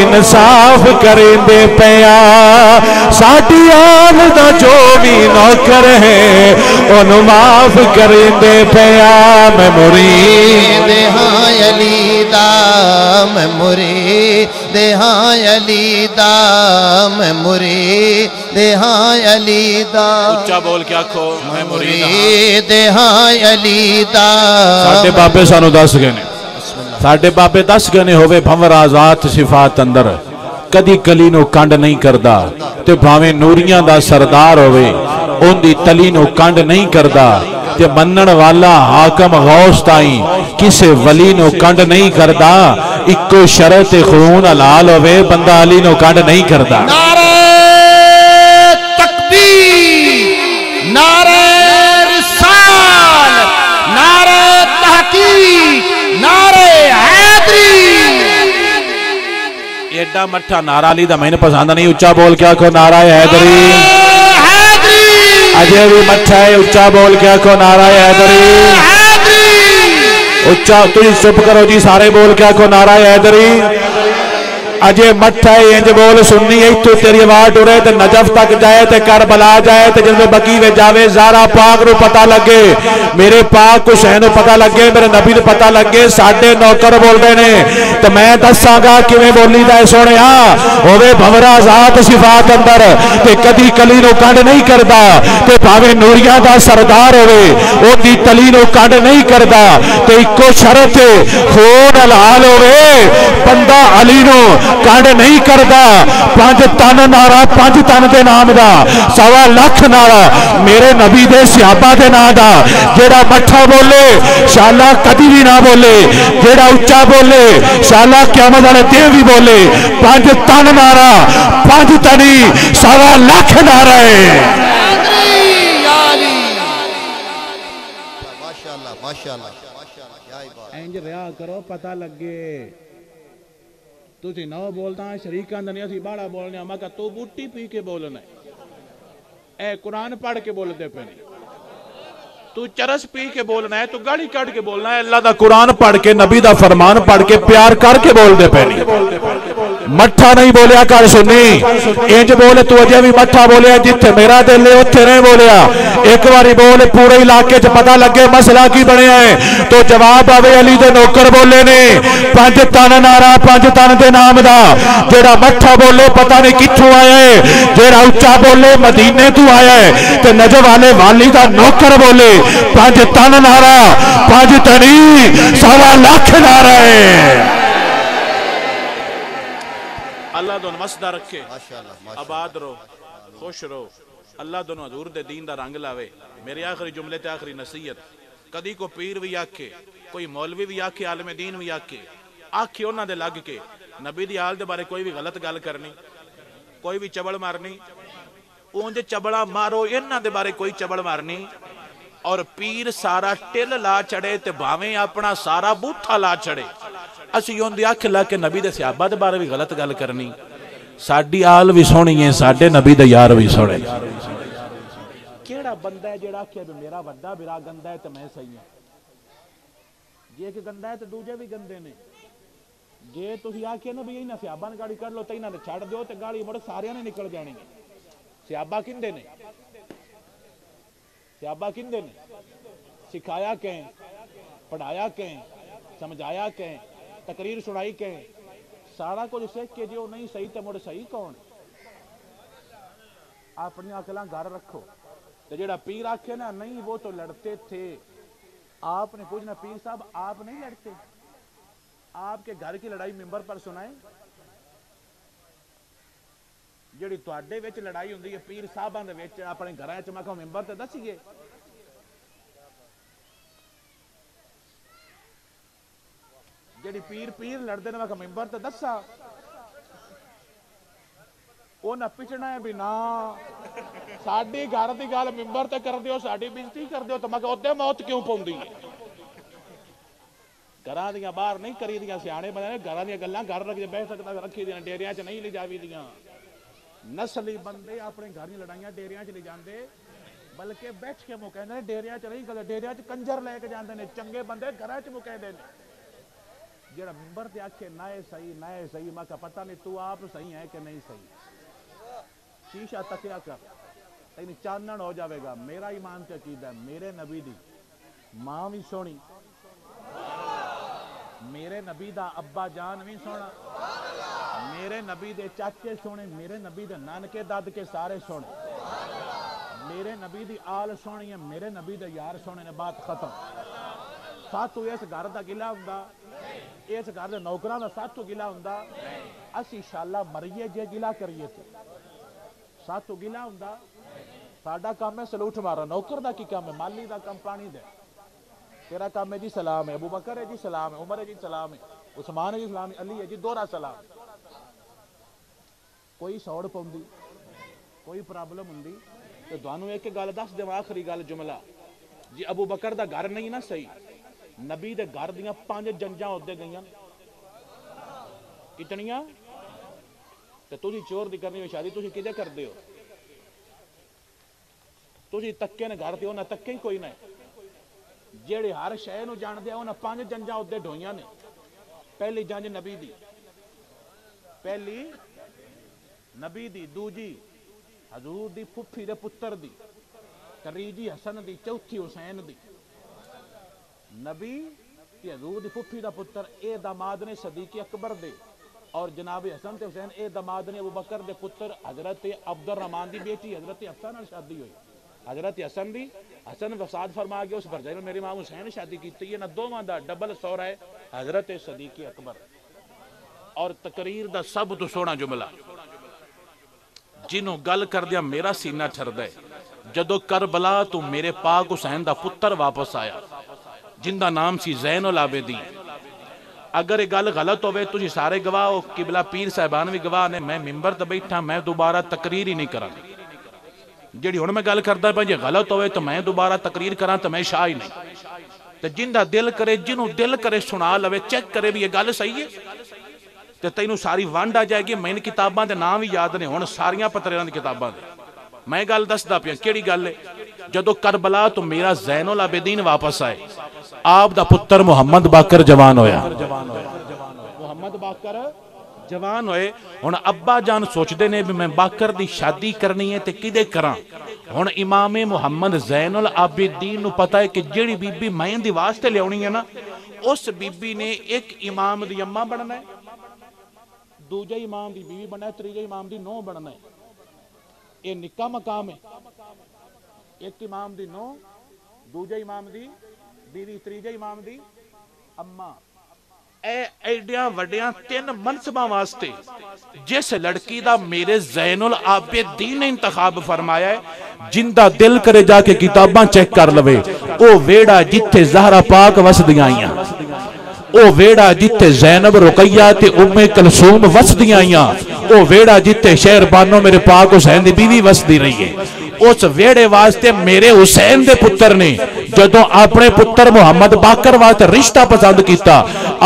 انصاف کریں دے پیا ساڈی آل دا جو بھی نوکر ہے انہوں معاف کریں دے پیا میں مرید ہاں علی دا میں مرید ہاں علی دا میں مرید ہاں علی دا اچھا بول کے آکھو میں مرید ہاں علی دا ساڈے بابے سانو دس گئے نے ساڈے بابے دس گئے نے ہوئے بھنورا ذات صفات اندر کدی کلی نو کنڈ نہیں کردا تے بھاویں نوریاں دا سردار ہوئے ان دی تلی نو کنڈ نہیں کردا تے منن والا حاکم غوث تائیں کسے ولی نو کنڈ نہیں کردا اکو شرط خون حلال ہوئے بندہ علی نو کنڈ نہیں کردا نعرہ تکبیر نعرہ رسالت نعرہ تحقیق نعرہ حیدری ایڈا مٹھا نعرہ علی دا میں نے پسند نہیں اچھا بول کیا کو نعرہ حیدری اجے بھی مٹھا ہے اچھا بول کیا کو نعرہ حیدری اچھا تجھ چپ کرو جی سارے بول کیا کو نعرہ حیدری اجے مٹھا ہے انج بول سننی ہے تو تیری آواز اڑے تے نجف تک جائے تے کربلا جائے تے جس میں بقی وے جاوے زہرا پاک نو پتہ لگے میرے پاک حسین نو پتہ لگے میرے نبی نو پتہ لگے ساڈے نوکر بول دے نے تے میں دساں گا کیویں بولی دا سونیا ہوے بھنورا ذات صفات اندر تے کدی کلی نو کنڈ نہیں کردا تے بھاویں نوریاں دا سردار ہوے او دی تلی نو کنڈ نہیں کردا تے اکو شرط خون حلال ہوے بندہ علی نو کنڈ نہیں کردا پانچ تن نعرہ پانچ تن دے نام دا سوا لکھ نعرہ میرے نبی دے صحابہ دے نام دا جیڑا مٹھا بولے شاءاللہ کدی بھی نہ بولے جیڑا اچا بولے شاءاللہ قیامت والے دن بھی بولے پانچ تن نعرہ پانچ تنی سوا لکھ نعرہ ہے ماشاءاللہ ماشاءاللہ انج رہا کرو پتہ لگے تُسی نو بولتا ہے شریکان دنیا سی باڑا بولنے ہمیں کہا تو بوٹی پی کے بولنا ہے اے قرآن پڑھ کے بول دے پہنے تو چرس پی کے بولنا ہے تو گاڑی کٹ کے بولنا ہے اللہ دا قرآن پڑھ کے نبی دا فرمان پڑھ کے پیار کر کے بول دے پہنے مٹھا نہیں بولیا کر سنی انج بولے تو اجے بھی مٹھا بولیا جتھے میرا دل لے اتھے نہیں بولیا ایک باری بولے پورے علاقے چ پتہ لگے مسئلہ کی بنے ہیں تو جواب آوے علی دے نوکر بولے نے پانچ تن نعرہ پانچ تن دے نام دا جیڑا مٹھا بولے پتہ نہیں کتھوں آیا ہے جیڑا اچا بولے مدینے تو آیا ہے تے نجف والے والی دا نوکر بولے پانچ تن نعرہ پانچ تنی سوا لکھ نعرہ ہے اللہ دونوں مسدہ رکھے آباد رو خوش رو اللہ دونوں حضور دے دین دا رنگ لاوے میرے آخری جملے تے آخری نصیحت کدی کو پیر بھی آکھے کوئی مولوی بھی آکھے عالم دین بھی آکھے انہاں دے لگ کے نبی دی آل دے بارے کوئی بھی غلط گل کرنی کوئی بھی چبڑ مارنی اونج چبڑا مارو انہاں دے بارے کوئی چبڑ مارنی اور پیر سارا ٹل لا چڑے تے بھاویں اپنا سارا بوتھا لا چڑے اسی یوں دی آکھ لا کے نبی دے صحابہ دے بارے بھی غلط گل کرنی ساڈی آل بھی سونی ہے ساڈے نبی دے یار بھی سونے کیڑا بندہ ہے جیڑا آکھے میرا وڈا برا گندا ہے تے میں صحیح ہوں جے کہ گندا ہے تے دوجے بھی گندے نے جے تسی آکھے نا بھی انہاں صحابہ نے گاڑی کر لو تے انہاں نے چھڑ دیو تے گاڑی مڑ سارے نے نکل جانی ہے صحابہ کندے نے صحابہ کندے نے سکھایا کہیں پڑھایا کہیں سمجھایا کہیں تقریر سنائی کہیں سارا کچھ سیکھ کے جو نہیں صحیح تے مڑ صحیح کون اپنی عقلاں گھر رکھو تے جیڑا پیر آکھے نا نہیں وہ تو لڑتے تھے آپ نے پوچھنا پیر صاحب آپ نہیں لڑتے آپ کے گھر کی لڑائی ممبر پر سنائیں جیڑی تواڈے وچ لڑائی ہوندی ہے پیر صاحباں دے وچ اپنے گھراں وچ میں کہوں ممبر تے دسیے جیڑی پیر لڑدے نے میں کہوں ممبر تے دسا وہ نہ پچھنا ہے بھی نا ساڈی گھر دی گل ممبر تے کر دیو ساڈی بےزتی کر دیو تے میں کہوں اوتے موت کیوں پوندی ہے گھراں دیاں باہر نہیں کری دیاں سیانے بندے نے گھراں دیاں گلاں گھر رکھ کے بیٹھ سکدا رکھی دیاں ڈیریاں چ نہیں لے جاوی دیاں نسلی بندے اپنے گھر دی لڑائیاں ڈیریاں چ لے جاندے بلکہ بیٹھ کے مکیندے ڈیریاں چ نہیں کدے ڈیریاں چ کنجر لے کے جاندے نے چنگے بندے گھراں چ مکیندے نے جڑا منبر تے آکھے نہ صحیح میں کہا پتہ نہیں تو آپ صحیح ہے کہ نہیں صحیح، شیشہ تکیا کر تین چانن ہو جاوے گا۔ میرا ایمان تے عقیدہ ہے میرے نبی دی ماں بھی سونی، میرے نبی دا ابا جان بھی سونا، میرے نبی دے چاچے سونے، میرے نبی دے نانکے داد کے سارے سونے، میرے نبی دی آل سونی ہے، میرے نبی دے یار سونے نے، بات ختم۔ ساتھو اس گھر دا گلا ہوندا، اس گھر دے نوکراں دا ساتھو گلا ہوندا، اسی انشاءاللہ مریے جے گلا کریے تے ساتھو گلا ہوندا۔ ساڈا کام ہے سلوٹ مارا، نوکر دا کی کام ہے؟ مالی دا کام پانی دے، تیرا کام ہے جی سلام ہے، ابو بکر ہے جی سلام ہے، عمر ہے جی سلام ہے، عثمان ہے جی سلام ہے، علی ہے جی دورہ سلام۔ کوئی سوڑ پوندی کوئی پرابلم ہوندی تو دوانوں ایک گل دس دیواں، آخری گل جملہ جی ابو بکر دا گھر نہیں نا صحیح، نبی دے گھر دیاں 5 جنجاں ہوتے گئیاں کتنیاں؟ تے تسی چور دی کرنی ہوئی شادی تسی کدے کر دیو؟ تسی تکے نے گھر دیو نہ تکے ہی کوئی نہ، جیڑے ہر شے نو جان دیا انہاں 5 جنجاں ہوتے ڈھوئیاں نے۔ پہلی جنج نبی دی، پہلی نبی دی، دوجی حضور دی پھپھی دے پتر دی، تریجی حسن دی، چوتھی حسین دی۔ نبی تے حضور دی پھپھی دا پتر اے داماد نے صدیق اکبر دے، اور جناب حسن تے حسین اے داماد نے ابو بکر دے پتر حضرت عبد الرحمن دی بیٹی حضرت حفصہ نال شادی ہوئی۔ حضرت حسن دی، حسن وفات فرما گیا اس بھرجائی میں میری ماں حسین شادی کی ہے نا، دوواں دا ڈبل سورہ ہے حضرت صدیق اکبر۔ اور تقریر دا سب تو سونا جملہ جنوں گل کر دیا میرا سینہ چھڑ دے، جدو کربلا تو میرے پاک حسین دا پتر واپس آیا جن دا نام سی زین العابدین۔ اگر یہ گل غلط ہوئے تجھے سارے گواہ ہو، قبلہ پیر صاحبان بھی گواہ نے، میں ممبر تے بیٹھا میں دوبارہ تقریر ہی نہیں کرا، جیڑی ہن میں گل کردا پیا جے غلط ہوئے تو میں دوبارہ تقریر کراں تو میں شاہ ہی نہیں۔ تے جن دا دل کرے، جنوں دل کرے سنا لوے، چیک کرے بھی یہ گل صحیح ہے تے تینوں ساری وانڈ آ جائے گی۔ میں ان کتاباں دے نام بھی یاد نے ہن ساریاں پتریاں دی کتاباں دے، میں گل دسدا پیا کیڑی گل ہے۔ جدو کربلا تو میرا زین العابدین واپس آئے، آپ دا پتر محمد باقر جوان ہویا، محمد باقر جوان ہوئے۔ ہن ابا جان سوچ دے نے بھی میں باقر دی شادی کرنی ہے تے کدے کراں؟ ہن امام محمد زین العابدین نو پتہ ہے کہ جیڑی بی بی میں دی واسطے لیاونی ہے نا، اس بی بی نے ایک امام دی اماں بننا ہے، دوجہ امام دی بیوی بننا ہے، تریجہ امام دی نو بننا ہے۔ یہ نکا مقام ہے، ایک امام دی نو، دوجہ امام دی بیوی، تریجہ امام دی اماں۔ اے ایڈیاں وڈیاں 3 منصباں واسطے جس لڑکی دا میرے زین العابدین نے انتخاب فرمایا ہے، جن دا دل کرے جا کے کتاباں چیک کر لوے، او ویڑا جتھے زہرا پاک وسدیاں آئیاں، او ویڑا جتے زینب رقیہ تے ام کلثوم وسدیاں آئیاں، او ویڑا جتے شہر بانو میرے پاک حسین دی بیوی وسدی رہی ہے۔ اس ویڑے واسطے میرے حسین دے پتر نے جدوں اپنے پتر محمد باقر واسطے رشتہ پسند کیتا،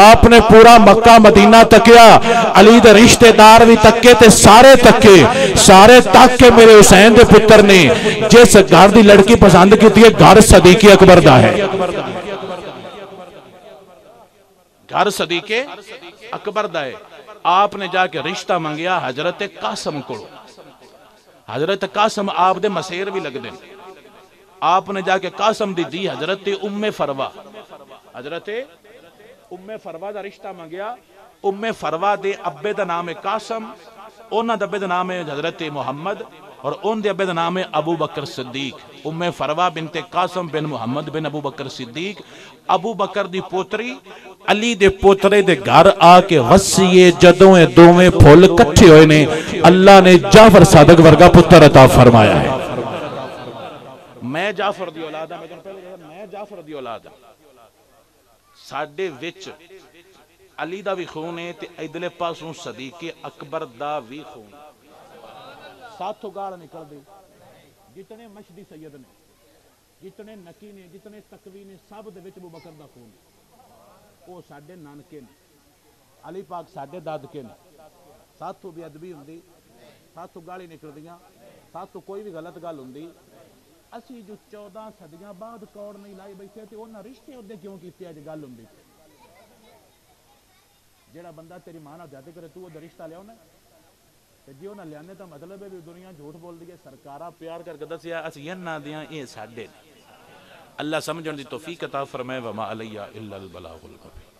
آپ نے پورا مکہ مدینہ تکیا، علی دے رشتہ دار بھی تکے تے سارے تک کے میرے حسین دے پتر نے جس گھر دی لڑکی پسند کیتی ہے گھر صدیق اکبر دا ہے، گھر صدیق اکبر دا ہے۔ آپ نے جا کے رشتہ منگیا حضرت قاسم کو، حضرت قاسم آپ دے مسیر بھی لگ دیں، آپ نے جا کے قاسم دی دی حضرت ام فروا، حضرت ام فروا دا رشتہ منگیا۔ ام فروا دے ابے دا نام ہے قاسم، انہاں دے ابے دا نام ہے حضرت محمد، اور ان دے ابے دا نام ہے ابو بکر صدیق۔ ام فروا بنت قاسم بن محمد بن ابو بکر صدیق، ابو بکر دی پوتری علی دے پوترے دے گھر آ کے وسیے جدوں دوویں پھول کٹھے ہوئے نے، اللہ نے جعفر صادق ورگا پتر عطا فرمایا ہے۔ میں جعفر دی اولاد ہاں، میں جعفر دی اولاد ہاں، ساڈے وچ علی دا بھی خون ہے تے ادھلے پاسوں صدیق اکبر دا بھی خون، ساتھوں گاڑ نکل دے، جتنے مشدی سید نے، جتنے نکی نے، جتنے تقوی نے، سب دے وچ ابو بکر دا خون ہے۔ وہ ساڈے نانکے نے، علی پاک ساڈے دادکے نے، ساتھوں بھی ادبی ہوندی، ساتھوں گالی نکلدیاں، ساتھوں کوئی بھی غلط گل ہوندی۔ اسی جو 14 صدیاں بعد کوڑ نہیں لائی بیٹھے تے انہاں رشتے اودے کیوں کیتے اج گل ہوندی؟ جیڑا بندہ تیری ماں نال زیادتی کرے تو وہ رشتہ لیا نا تے جی انہاں لیانے تو مطلب ہے بھی دنیا جھوٹ بول دی ہے سرکارا پیار کر کے دسیا اسی نہ دیاں اے ساڈے اللہ سمجھن دی توفیق عطا فرمائے وما علی الا البلاغ المبین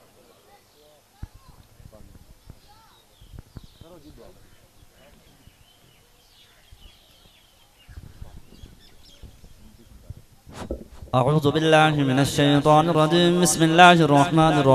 أعوذ بالله من الشيطان الرجيم بسم الله الرحمن الرحيم